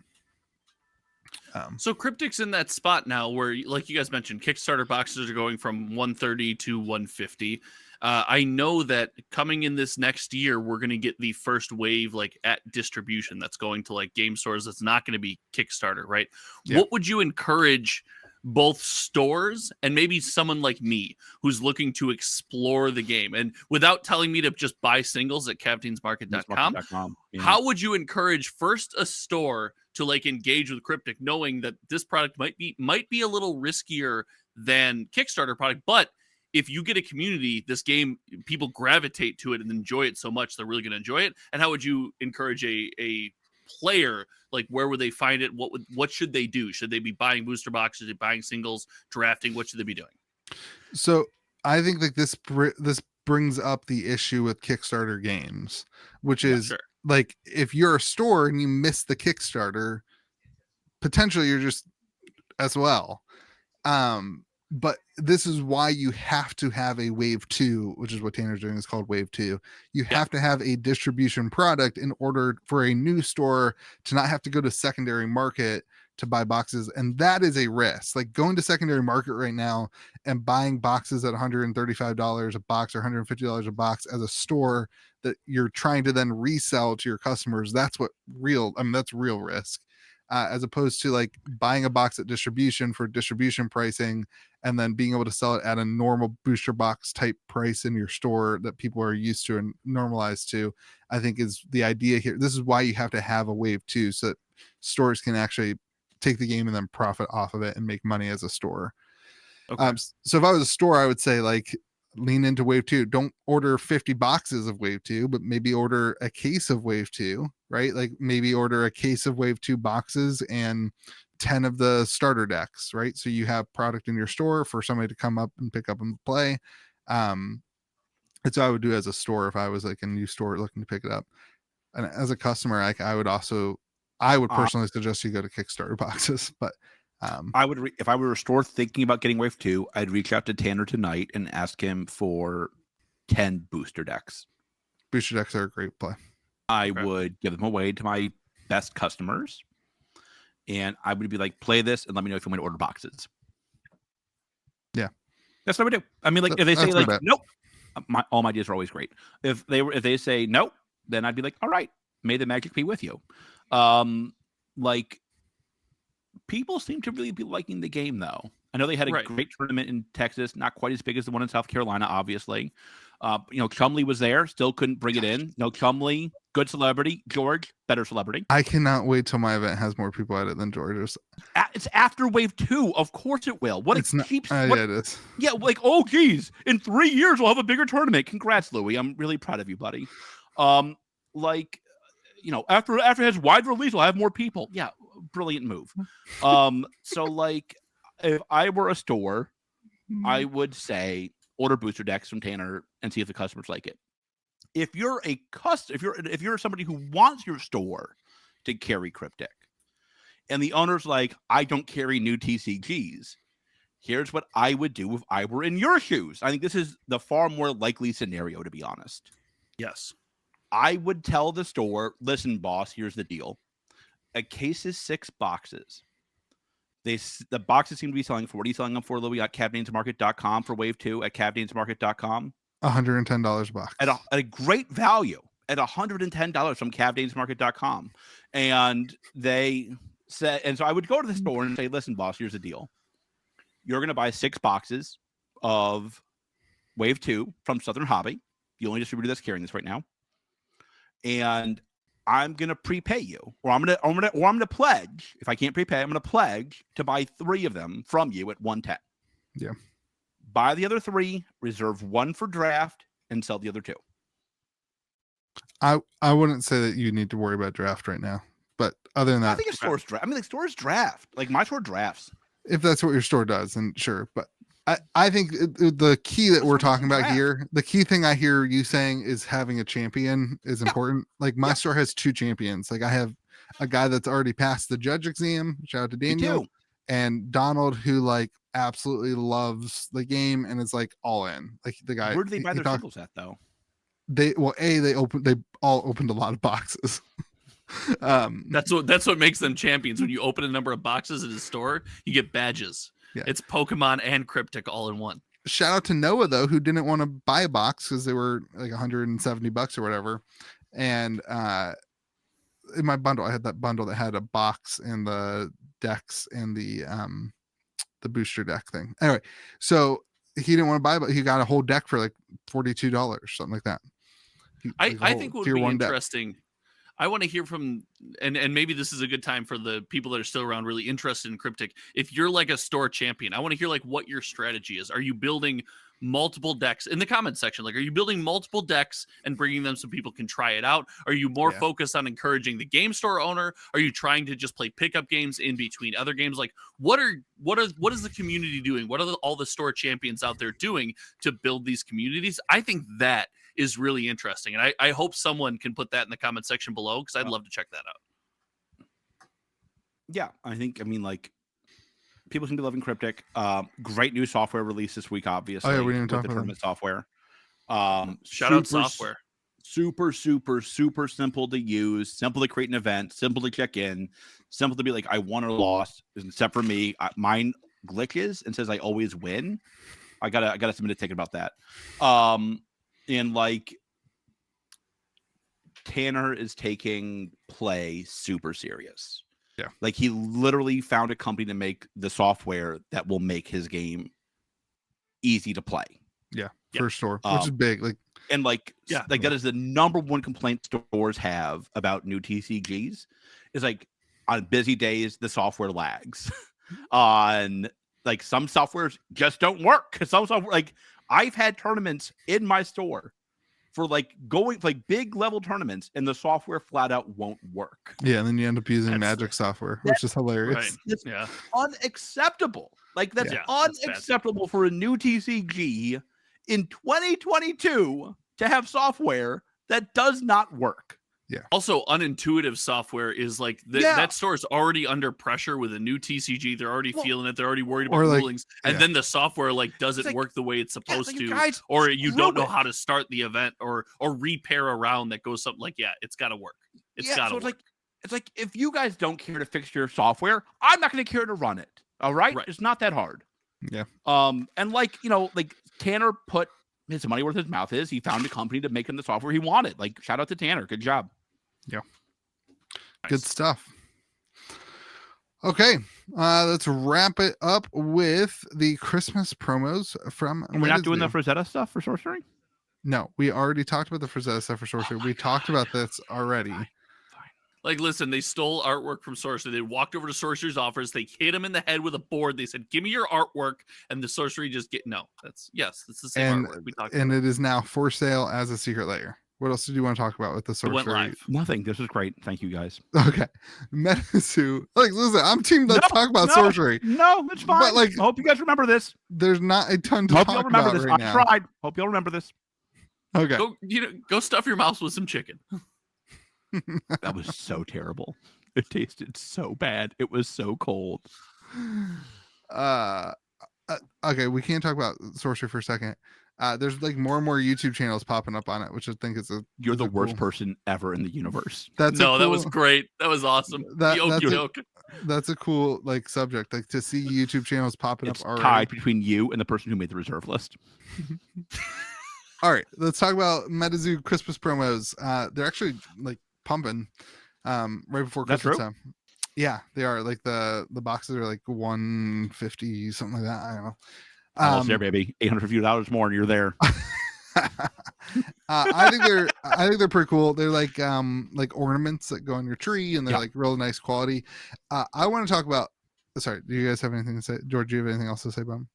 Speaker 3: So Cryptic's in that spot now where, like you guys mentioned, Kickstarter boxes are going from 130 to 150. I know that coming in this next year, we're going to get the first wave like at distribution that's going to like game stores. That's not going to be Kickstarter, right? Yeah. What would you encourage both stores and maybe someone like me who's looking to explore the game, and without telling me to just buy singles at CavatinsMarket.com, yeah. How would you encourage first a store to like engage with Cryptic, knowing that this product might be a little riskier than Kickstarter product, but if you get a community, this game, people gravitate to it and enjoy it so much, they're really going to enjoy it. And how would you encourage a player? Like, where would they find it? What should they do? Should they be buying booster boxes, buying singles, drafting? What should they be doing?
Speaker 2: So I think like this brings up the issue with Kickstarter games, which is like, if you're a store and you miss the Kickstarter, potentially you're just as well. But this is why you have to have a wave 2, which is what Tanner's doing. Is called wave 2. You have to have a distribution product in order for a new store to not have to go to secondary market to buy boxes. And that is a risk. Like going to secondary market right now and buying boxes at $135 a box or $150 a box as a store that you're trying to then resell to your customers. That's real risk. As opposed to like buying a box at distribution for distribution pricing and then being able to sell it at a normal booster box type price in your store that people are used to and normalized to, I think is the idea here. This is why you have to have a wave 2 so that stores can actually take the game and then profit off of it and make money as a store. Okay. So if I was a store, I would say like lean into wave 2. Don't order 50 boxes of wave 2, but maybe order a case of wave 2, right? Like maybe order a case of wave 2 boxes and 10 of the starter decks, right? So you have product in your store for somebody to come up and pick up and play. That's what I would do as a store if I was like a new store looking to pick it up. And as a customer, I would personally suggest you go to Kickstarter boxes, but
Speaker 1: I would, if I were a store thinking about getting wave 2, I'd reach out to Tanner tonight and ask him for 10 booster decks.
Speaker 2: Booster decks are a great play.
Speaker 1: I would give them away to my best customers, and I would be like, play this and let me know if you want to order boxes.
Speaker 2: Yeah,
Speaker 1: that's what I would do. I mean, like if they say like nope, all my ideas are always great. If they say nope, then I'd be like, all right, may the magic be with you. Like. People seem to really be liking the game, though. I know they had a great tournament in Texas, not quite as big as the one in South Carolina, obviously. Chumley was there, still couldn't bring it in. No, Chumley Good celebrity. George, better celebrity.
Speaker 2: I cannot wait till my event has more people at it than George's.
Speaker 1: It's after wave 2. Of course it will. What
Speaker 2: It's
Speaker 1: it
Speaker 2: not.
Speaker 1: keeps.
Speaker 2: Yeah, it is.
Speaker 1: Yeah, like, oh geez, in 3 years we'll have a bigger tournament. Congrats, Louie. I'm really proud of you, buddy. Like, you know, after it has wide release, we'll have more people. Yeah, brilliant move. So like, if I were a store, I would say order booster decks from Tanner and see if the customers like it. If you're a if you're somebody who wants your store to carry Cryptic, and the owner's like, I don't carry new TCGs, here's what I would do if I were in your shoes. I think this is the far more likely scenario, to be honest.
Speaker 3: Yes.
Speaker 1: I would tell the store, listen, boss, here's the deal. A case is 6 boxes. The boxes seem to be selling for, what are you selling them for, Louis, at cavdainsmarket.com for wave 2, at cavdainsmarket.com?
Speaker 2: $110 a box.
Speaker 1: At a great value, at $110 from cavdainsmarket.com. And they said, and so I would go to the store and say, listen, boss, here's the deal. You're going to buy 6 boxes of wave 2 from Southern Hobby, the only distributor that's carrying this right now. And I'm gonna prepay you, or I'm gonna pledge. If I can't prepay, I'm gonna pledge to buy 3 of them from you at 110.
Speaker 2: Yeah.
Speaker 1: Buy the other 3, reserve 1 for draft, and sell the other 2.
Speaker 2: I wouldn't say that you need to worry about draft right now, but other than that,
Speaker 1: I think a store's draft. I mean, like, stores draft. Like, my store drafts.
Speaker 2: if that's what your store does, then sure. But I think the key that we're talking about here, the key thing I hear you saying is having a champion is important. Like, my store has 2 champions. Like, I have a guy that's already passed the judge exam. Shout out to Daniel. And Donald, who like absolutely loves the game and is like all in. Like, the guy.
Speaker 1: Where do they buy their singles at, though?
Speaker 2: They all opened a lot of boxes.
Speaker 3: That's what makes them champions. When you open a number of boxes in a store, you get badges.
Speaker 2: Yeah.
Speaker 3: It's Pokemon and Cryptic all in one.
Speaker 2: Shout out to Noah, though, who didn't want to buy a box because they were like $170 or whatever. And in my bundle, I had that bundle that had a box and the decks and the booster deck thing. Anyway, so he didn't want to buy, but he got a whole deck for like $42, something like that.
Speaker 3: I think what would be interesting.
Speaker 2: Deck.
Speaker 3: I want to hear from, and maybe this is a good time for the people that are still around really interested in Cryptic. If you're like a store champion, I want to hear like what your strategy is. Are you building multiple decks in the comment section? Like, are you building multiple decks and bringing them so people can try it out? Are you more focused on encouraging the game store owner? Are you trying to just play pickup games in between other games? Like, what is the community doing? What are all the store champions out there doing to build these communities? I think that is really interesting. And I hope someone can put that in the comment section below, because I'd love to check that out.
Speaker 1: Yeah, I mean, like, people seem to be loving Cryptic. Great new software release this week, obviously.
Speaker 2: Oh, yeah, we didn't talk
Speaker 1: the
Speaker 2: about
Speaker 1: tournament software.
Speaker 3: Shout out software.
Speaker 1: Super simple to use, simple to create an event, simple to check in, simple to be like, I won or lost. Except for me, mine glitches and says I always win. I gotta submit a ticket about that. And like, Tanner is taking play super serious.
Speaker 2: Yeah.
Speaker 1: Like, he literally found a company to make the software that will make his game easy to play.
Speaker 2: Yeah. For sure. Which is big. Like,
Speaker 1: and like, that is the number one complaint stores have about new TCGs, is like, on busy days, the software lags. On like, some softwares just don't work. Some software, like, I've had tournaments in my store for like big level tournaments, and the software flat out won't work.
Speaker 2: Yeah, and then you end up using Magic software, which is hilarious.
Speaker 3: Right.
Speaker 1: It's unacceptable. Like, that's unacceptable for a new TCG in 2022 to have software that does not work.
Speaker 2: Yeah.
Speaker 3: Also, unintuitive software is like that store is already under pressure with a new TCG. They're already feeling it. They're already worried about rulings, and then the software like doesn't work the way it's supposed to, or you don't know how to start the event or repair a round that goes something like it's got to work. It's got to work.
Speaker 1: It's like, if you guys don't care to fix your software, I'm not going to care to run it. All right? It's not that hard.
Speaker 2: Yeah.
Speaker 1: And like, you know, like, Tanner put his money where his mouth is. He found a company to make him the software he wanted. Like, shout out to Tanner. Good job.
Speaker 2: Yeah. Nice. Good stuff. Okay. Let's wrap it up with the Christmas promos from
Speaker 1: We're not doing the Rosetta stuff for sorcery?
Speaker 2: No, we already talked about the Frazetta stuff for Sorcery. We talked about this already.
Speaker 1: Fine.
Speaker 3: Like, listen, they stole artwork from Sorcery. They walked over to Sorcery's office. They hit him in the head with a board. They said, "Give me your artwork," and the Sorcery just it's the same artwork we talked about.
Speaker 2: And it is now for sale as a secret layer. What else did you want to talk about with the
Speaker 3: It went
Speaker 2: Sorcery?
Speaker 3: live.
Speaker 1: Nothing. This is great. Thank you, guys.
Speaker 2: Okay, Metazoo. Like, listen, I'm team. Let's talk about Sorcery.
Speaker 1: No, it's fine.
Speaker 2: But, like,
Speaker 1: I hope you guys remember this.
Speaker 2: There's not a ton to
Speaker 1: Hope
Speaker 2: talk
Speaker 1: you'll remember
Speaker 2: about
Speaker 1: this.
Speaker 2: right
Speaker 1: I
Speaker 2: now.
Speaker 1: tried. Hope you'll remember this.
Speaker 2: Okay.
Speaker 3: Go stuff your mouth with some chicken.
Speaker 1: That was so terrible. It tasted so bad. It was so cold.
Speaker 2: Okay, we can't talk about Sorcery for a second. There's like more and more YouTube channels popping up on it, which I think is
Speaker 1: You're the worst person ever in the universe.
Speaker 2: That
Speaker 3: was great. That was awesome.
Speaker 2: That's a cool like subject, like to see YouTube channels popping
Speaker 1: It's
Speaker 2: up already.
Speaker 1: tied between you and the person who made the reserve list.
Speaker 2: All right, let's talk about Metazoo Christmas promos. They're actually like pumping right before
Speaker 1: That's
Speaker 2: Christmas
Speaker 1: true?
Speaker 2: time. Yeah, they are. Like the boxes are like 150, something like that. I don't know.
Speaker 1: Almost there, baby. $850 more, and you're there.
Speaker 2: I think they're pretty cool. They're like ornaments that go on your tree, and they're like real nice quality. I want to talk about. Sorry, do you guys have anything to say, George? Do you have anything else to say about them?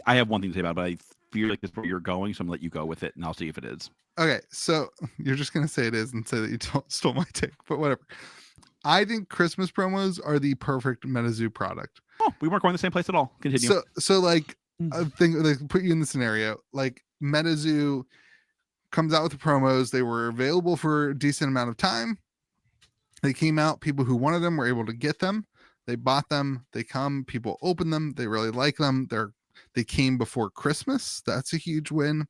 Speaker 1: I have one thing to say about it, but I feel like that's where you're going, so I'm gonna let you go with it, and I'll see if it is.
Speaker 2: Okay, so you're just gonna say it is and say that you stole my take, but whatever. I think Christmas promos are the perfect Metazoo product.
Speaker 1: Oh, we weren't going the same place at all. Continue.
Speaker 2: So like I think like put you in the scenario, like Metazoo comes out with the promos. They were available for a decent amount of time. They came out, people who wanted them were able to get them. They bought them, they come, people open them, they really like them. They came before Christmas. That's a huge win.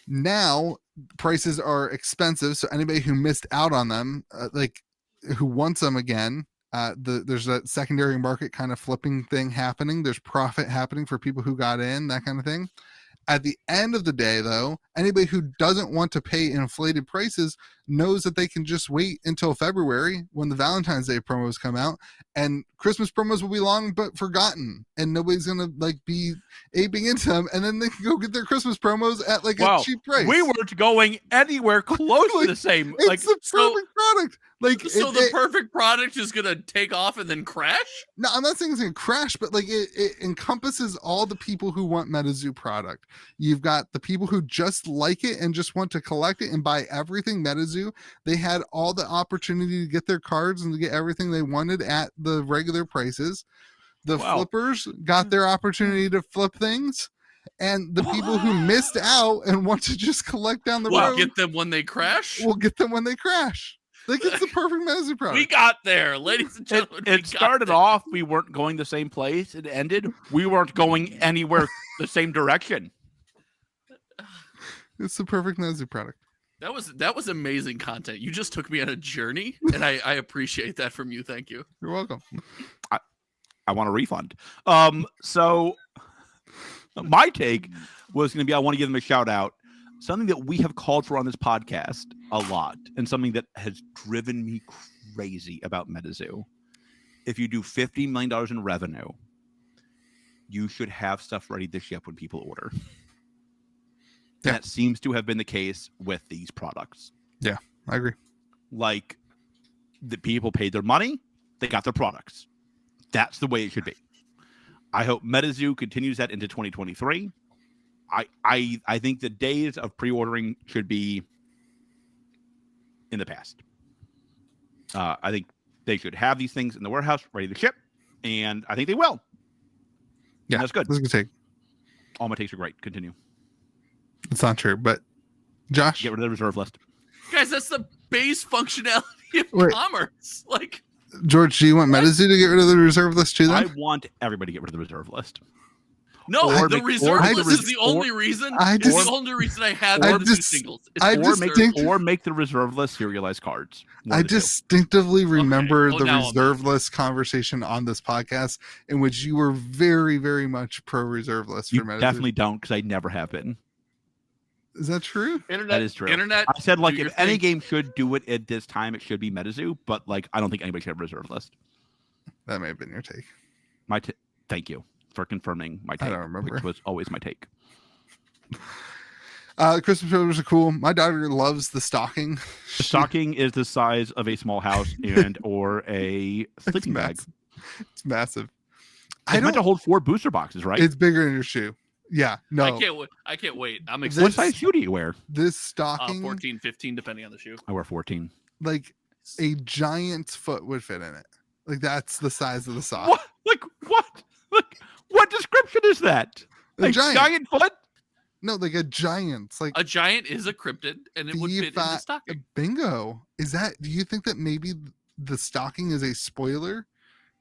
Speaker 2: Now prices are expensive, so anybody who missed out on them, like who wants them again, there's a secondary market kind of flipping thing happening. There's profit happening for people who got in, that kind of thing. At the end of the day, though, anybody who doesn't want to pay inflated prices knows that they can just wait until February when the Valentine's Day promos come out, and Christmas promos will be long but forgotten, and nobody's gonna like be aping into them, and then they can go get their Christmas promos at like a cheap price.
Speaker 1: We weren't going anywhere close to the same.
Speaker 2: It's
Speaker 1: Like
Speaker 2: the perfect product. Like
Speaker 3: so the perfect product is gonna take off and then crash?
Speaker 2: No, I'm not saying it's gonna crash, but like it encompasses all the people who want Metazoo product. You've got the people who just like it and just want to collect it and buy everything Metazoo. They had all the opportunity to get their cards and to get everything they wanted at the regular prices. The flippers got their opportunity to flip things, and the people who missed out and want to just collect down the road,
Speaker 3: get them when they crash.
Speaker 2: We'll get them when they crash. Like it's the perfect Metazoo product.
Speaker 3: We got there, ladies and gentlemen.
Speaker 1: It started off, we weren't going the same place. It ended, we weren't going anywhere the same direction.
Speaker 2: It's the perfect Metazoo product.
Speaker 3: That was amazing content. You just took me on a journey, and I appreciate that from you. Thank you.
Speaker 2: You're welcome.
Speaker 1: I want a refund. So my take was going to be, I want to give them a shout out. Something that we have called for on this podcast a lot, and something that has driven me crazy about Metazoo. If you do $50 million in revenue, you should have stuff ready to ship when people order. Yeah. That seems to have been the case with these products.
Speaker 2: Yeah, I agree.
Speaker 1: Like, the people paid their money, they got their products. That's the way it should be. I hope Metazoo continues that into 2023. I think the days of pre-ordering should be in the past. I think they should have these things in the warehouse ready to ship, and I think they will.
Speaker 2: Yeah,
Speaker 1: and that's good.
Speaker 2: That's a good take.
Speaker 1: All my takes are great. Continue.
Speaker 2: It's not true, but Josh,
Speaker 1: get rid of the reserve list,
Speaker 3: guys. That's the base functionality of commerce. Like,
Speaker 2: George, do you want Metazoo to get rid of the reserve list too? Then
Speaker 1: I want everybody to get rid of the reserve list.
Speaker 3: No, the reserve list is the only reason. It's the only reason I have Metazoo singles.
Speaker 1: Or make the reserve list serialized cards.
Speaker 2: I distinctively remember the reserve list conversation on this podcast in which you were very, very much pro reserve list for Metazoo.
Speaker 1: Definitely don't, because I never have been.
Speaker 2: Is that true?
Speaker 1: That is true. I said, like, if any game should do it at this time, it should be Metazoo, but like, I don't think anybody should have a reserve list.
Speaker 2: That may have been your take.
Speaker 1: Thank you for confirming my take.
Speaker 2: I don't remember.
Speaker 1: Which was always my take.
Speaker 2: Christmas trailers are cool. My daughter loves the stocking.
Speaker 1: The stocking is the size of a small house and or a sleeping bag.
Speaker 2: It's massive.
Speaker 1: It's meant to hold 4 booster boxes, right?
Speaker 2: It's bigger than your shoe. Yeah, no.
Speaker 3: I can't wait. I'm
Speaker 1: What
Speaker 3: excited.
Speaker 1: size shoe do you wear?
Speaker 2: This stocking,
Speaker 3: 14, 15, depending on the shoe.
Speaker 1: I wear 14.
Speaker 2: like a giant's foot would fit in it. Like that's the size of the sock.
Speaker 1: What? Like what? Like what description is that?
Speaker 2: A
Speaker 1: A giant foot?
Speaker 2: No, like a giant's like
Speaker 3: A giant is a cryptid, and it would fit in the stocking.
Speaker 2: bingo. Is that? Do you think that maybe the stocking is a spoiler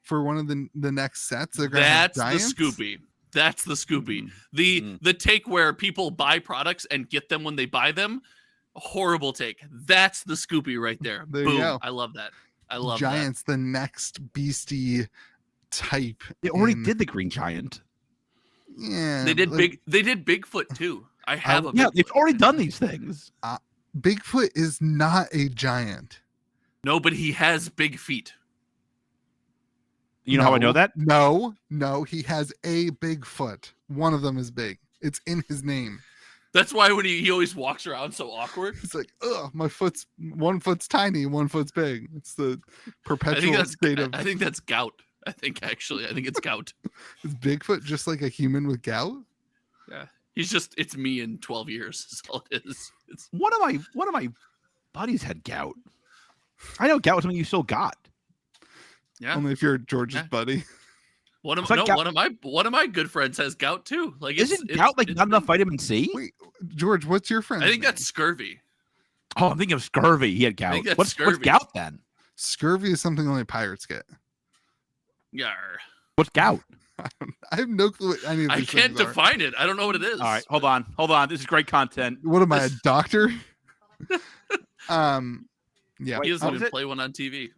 Speaker 2: for one of the next sets?
Speaker 3: That's the Scoopy. That's the Scoopy. The take where people buy products and get them when they buy them. Horrible take. That's the Scoopy right there.
Speaker 2: There
Speaker 3: Boom.
Speaker 2: you go.
Speaker 3: I love that. I love
Speaker 2: giants. The next beastie type.
Speaker 1: They already did the green giant.
Speaker 2: Yeah,
Speaker 3: They did They did Bigfoot too. I have a
Speaker 1: Yeah,
Speaker 3: Bigfoot.
Speaker 1: they've already done these things.
Speaker 2: Bigfoot is not a giant.
Speaker 3: No, but he has big feet.
Speaker 1: You know how I know that?
Speaker 2: No, he has a big foot. One of them is big. It's in his name.
Speaker 3: That's why when he always walks around so awkward.
Speaker 2: It's like, my one foot's tiny, one foot's big. It's the perpetual state of.
Speaker 3: I think that's gout. I think it's gout.
Speaker 2: Is Bigfoot just like a human with gout?
Speaker 3: Yeah, it's me in 12 years. Is all it is. It's
Speaker 1: One of my buddies had gout. I know gout is something you still got.
Speaker 3: yeah.
Speaker 2: Only if you're George's buddy.
Speaker 3: One of
Speaker 1: like
Speaker 3: one of my good friends has gout too. Like
Speaker 1: Isn't gout like not enough vitamin C?
Speaker 2: Wait, George, what's your friend?
Speaker 3: I think that's scurvy.
Speaker 1: Oh, I'm thinking of scurvy. He had gout.
Speaker 3: that's
Speaker 1: What's
Speaker 3: scurvy.
Speaker 1: gout then?
Speaker 2: Scurvy is something only pirates get.
Speaker 3: Yeah.
Speaker 1: What's gout?
Speaker 2: I have no clue what any of
Speaker 3: I
Speaker 2: these
Speaker 3: can't
Speaker 2: things are.
Speaker 3: define it. I don't know what it is.
Speaker 1: All right, hold on. This is great content.
Speaker 2: What am I, a doctor? Yeah.
Speaker 3: He doesn't
Speaker 1: What is
Speaker 3: even
Speaker 1: it?
Speaker 3: play one on TV.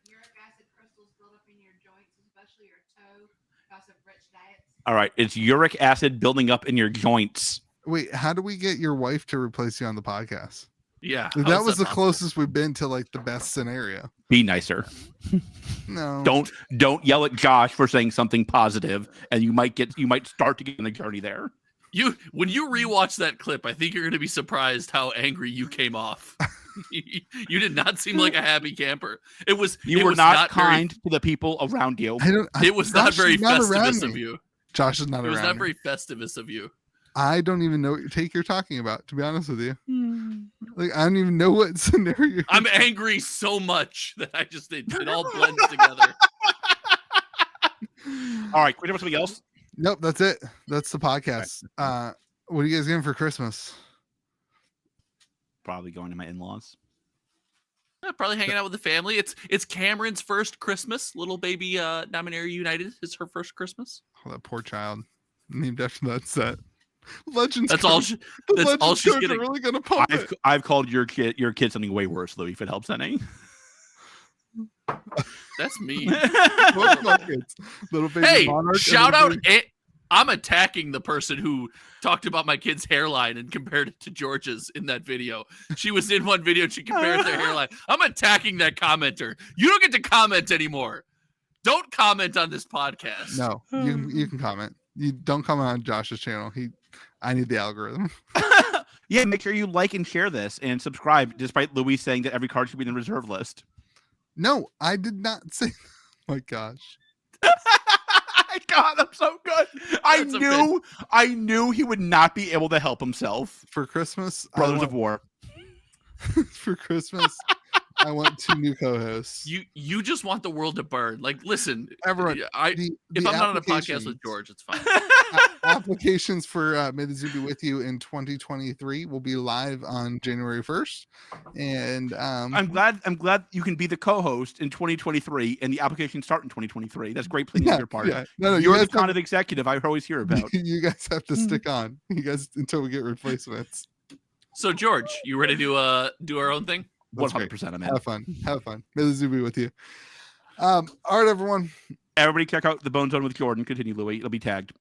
Speaker 4: Uric acid crystals build up in your joints, especially your toe, because of rich diets.
Speaker 1: All right, it's uric acid building up in your joints.
Speaker 2: Wait, how do we get your wife to replace you on the podcast?
Speaker 3: Yeah.
Speaker 2: That
Speaker 3: how's
Speaker 2: was the
Speaker 3: possible?
Speaker 2: closest we've been to like the best scenario.
Speaker 1: Be nicer.
Speaker 2: No.
Speaker 1: Don't yell at Josh for saying something positive, and you might start to get in the journey there.
Speaker 3: When you rewatch that clip, I think you're going to be surprised how angry you came off. You did not seem like a happy camper.
Speaker 1: You were
Speaker 3: was
Speaker 1: not kind
Speaker 3: very,
Speaker 1: to the people around you.
Speaker 3: It was not
Speaker 2: Josh
Speaker 3: very
Speaker 2: is not
Speaker 3: festivus
Speaker 2: around
Speaker 3: of
Speaker 2: me.
Speaker 3: you.
Speaker 2: Josh is not
Speaker 3: It was
Speaker 2: around
Speaker 3: not
Speaker 2: me.
Speaker 3: very festivus of you.
Speaker 2: I don't even know what take you're talking about, to be honest with you. Like I don't even know what scenario.
Speaker 3: I'm angry so much that it all blends together.
Speaker 1: All right, can we talk about something else?
Speaker 2: Nope, that's it. That's the podcast. What are you guys getting for Christmas?
Speaker 1: Probably going to my in-laws.
Speaker 3: Probably hanging out with the family. It's Cameron's first Christmas. Little baby Nominary United is her first Christmas.
Speaker 2: Oh, that poor child. Named after that set. Legends.
Speaker 3: That's all.
Speaker 2: codes- the
Speaker 3: That's all
Speaker 2: Legends
Speaker 3: she's
Speaker 2: codes are
Speaker 3: getting.
Speaker 2: really gonna pump
Speaker 1: I've,
Speaker 2: it.
Speaker 1: I've called your kid something way worse, Louis, if it helps any.
Speaker 3: That's me.
Speaker 2: Both my kids. Little baby
Speaker 3: Hey,
Speaker 2: monarch and
Speaker 3: shout
Speaker 2: little
Speaker 3: out!
Speaker 2: baby-
Speaker 3: I'm attacking the person who talked about my kid's hairline and compared it to George's in that video. She was in one video and she compared their hairline. I'm attacking that commenter. You don't get to comment anymore. Don't comment on this podcast.
Speaker 2: No, you can comment. You don't comment on Josh's channel. I need the algorithm.
Speaker 1: Yeah, make sure you like and share this and subscribe, despite Louis saying that every card should be in the reserve list.
Speaker 2: No, I did not say. Oh my gosh.
Speaker 1: God, I'm so good. I knew he would not be able to help himself.
Speaker 2: For Christmas,
Speaker 1: Brothers of War.
Speaker 2: For Christmas, I want 2 new co-hosts.
Speaker 3: You just want the world to burn. Like, listen,
Speaker 2: Everyone,
Speaker 3: if
Speaker 2: the
Speaker 3: I'm not on a podcast
Speaker 2: applications-
Speaker 3: with George, it's fine.
Speaker 2: applications for Metazoo with you in 2023 will be live on January 1st, and
Speaker 1: I'm glad you can be the co-host in 2023 and the applications start in 2023. That's great planning on your part.
Speaker 2: yeah. No,
Speaker 1: You're
Speaker 2: you
Speaker 1: the
Speaker 2: guys
Speaker 1: kind of executive I always hear about.
Speaker 2: you guys have to stick on. You guys until we get replacements.
Speaker 3: So, George, you ready to do our own thing?
Speaker 2: That's great.
Speaker 1: 100% I'm in.
Speaker 2: Have fun. Metazoo be with you. All right, everyone.
Speaker 1: Everybody check out the Bone Zone with Jordan. Continue, Louis. It'll be tagged.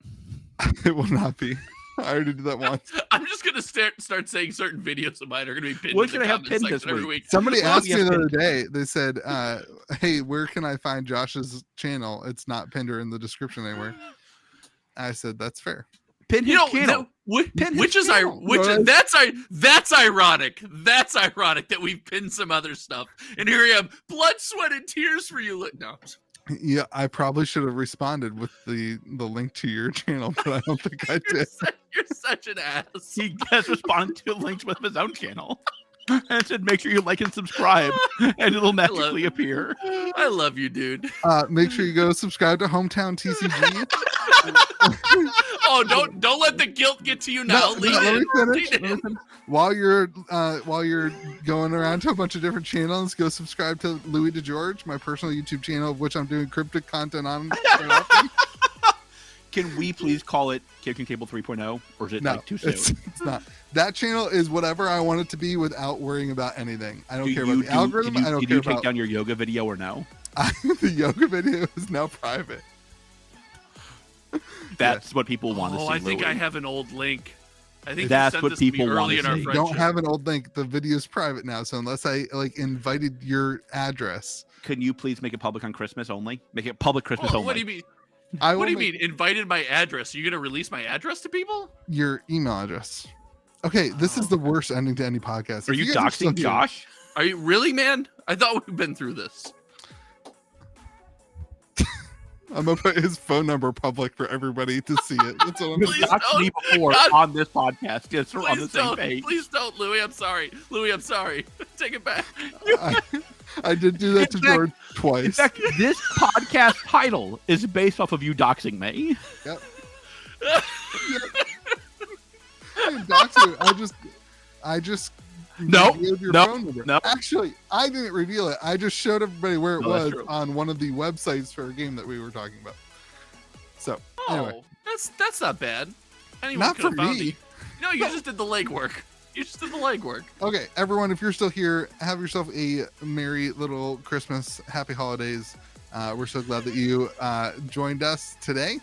Speaker 2: It will not be. I already did that once.
Speaker 3: I'm just gonna start saying certain videos of mine are gonna be pinned.
Speaker 1: What
Speaker 3: in
Speaker 1: should
Speaker 3: the
Speaker 1: I have
Speaker 3: comment
Speaker 1: pinned this
Speaker 3: section every
Speaker 1: week?
Speaker 3: week.
Speaker 2: Somebody
Speaker 1: Well,
Speaker 2: asked me
Speaker 1: yeah,
Speaker 2: the other day. They said, "Hey, where can I find Josh's channel? It's not pinned or in the description anywhere." I said, "That's fair."
Speaker 1: Pin his channel. Pin his
Speaker 3: which is
Speaker 1: channel.
Speaker 3: that's ironic. That's ironic that we've pinned some other stuff, and here I am, blood, sweat, and tears for you. No,
Speaker 2: Yeah, I probably should have responded with the link to your channel, but I don't think I did.
Speaker 3: You're such an ass.
Speaker 1: He has responded to links with his own channel and said, "Make sure you like and subscribe, and it'll magically appear."
Speaker 3: I love you, dude.
Speaker 2: Make sure you go subscribe to Hometown TCG.
Speaker 3: Oh, don't let the guilt get to you now.
Speaker 2: Let me finish. While you're going around to a bunch of different channels, go subscribe to Louis DeGeorge, my personal YouTube channel, of which I'm doing cryptic content on.
Speaker 1: Can we please call it Kitchen Table 3.0, or is it
Speaker 2: No,
Speaker 1: like too soon?
Speaker 2: it's not. That channel is whatever I want it to be without worrying about anything. I don't care about the algorithm. I don't
Speaker 1: Did
Speaker 2: care
Speaker 1: you take
Speaker 2: about
Speaker 1: down your yoga video or no?
Speaker 2: the yoga video is now private.
Speaker 1: That's what people want to see.
Speaker 3: I think
Speaker 1: Louis.
Speaker 3: I have an old link. I think
Speaker 1: That's
Speaker 3: you sent
Speaker 1: what
Speaker 3: this to me
Speaker 1: people
Speaker 3: early in
Speaker 1: wanna
Speaker 3: our
Speaker 1: see.
Speaker 2: You
Speaker 3: friendship.
Speaker 2: don't have an old link. The video is private now. So unless I invited your address,
Speaker 1: Can you please make it public on Christmas only? Make it public Christmas
Speaker 3: Oh,
Speaker 1: only.
Speaker 3: what do you mean?
Speaker 2: I
Speaker 3: What
Speaker 2: will
Speaker 3: do you mean? Invited my address? Are you gonna release my address to people?
Speaker 2: your email address. Okay, this is the worst ending to any podcast.
Speaker 1: Are
Speaker 2: If
Speaker 1: you
Speaker 2: guys still
Speaker 1: doxing
Speaker 2: here-
Speaker 1: Josh?
Speaker 3: Are you really, man? I thought we've been through this.
Speaker 2: I'm gonna put his phone number public for everybody to see it. That's what I'm
Speaker 3: Please
Speaker 2: doing.
Speaker 1: Doxed me
Speaker 3: don't.
Speaker 1: before
Speaker 3: God.
Speaker 1: on this podcast. Just we're on the
Speaker 3: Please
Speaker 1: same
Speaker 3: don't.
Speaker 1: page.
Speaker 3: Please don't, Louis. I'm sorry. Louis, I'm sorry. Take it back.
Speaker 2: I did do that to
Speaker 1: In fact-
Speaker 2: George
Speaker 1: In
Speaker 2: twice.
Speaker 1: fact, this podcast title is based off of you doxing me.
Speaker 2: Yep. I didn't dox you. I just
Speaker 1: No,
Speaker 2: revealed your
Speaker 1: no,
Speaker 2: phone number.
Speaker 1: no.
Speaker 2: Actually, I didn't reveal it. I just showed everybody where it
Speaker 1: No, that's
Speaker 2: was
Speaker 1: true.
Speaker 2: on one of the websites for a game that we were talking about. So anyway,
Speaker 3: Oh, that's not bad. Anyone
Speaker 2: not
Speaker 3: could
Speaker 2: for
Speaker 3: have found
Speaker 2: me.
Speaker 3: it. No, you just did the legwork. You just did the legwork.
Speaker 2: Okay, everyone, if you're still here, have yourself a merry little Christmas, happy holidays. We're so glad that you joined us today.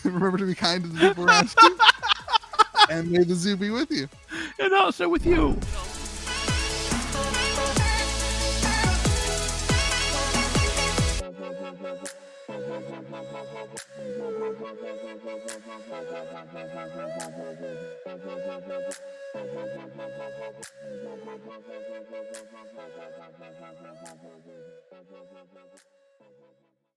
Speaker 2: Remember to be kind to the people around you, and may the zoo be with you.
Speaker 1: And also with you.
Speaker 5: You know.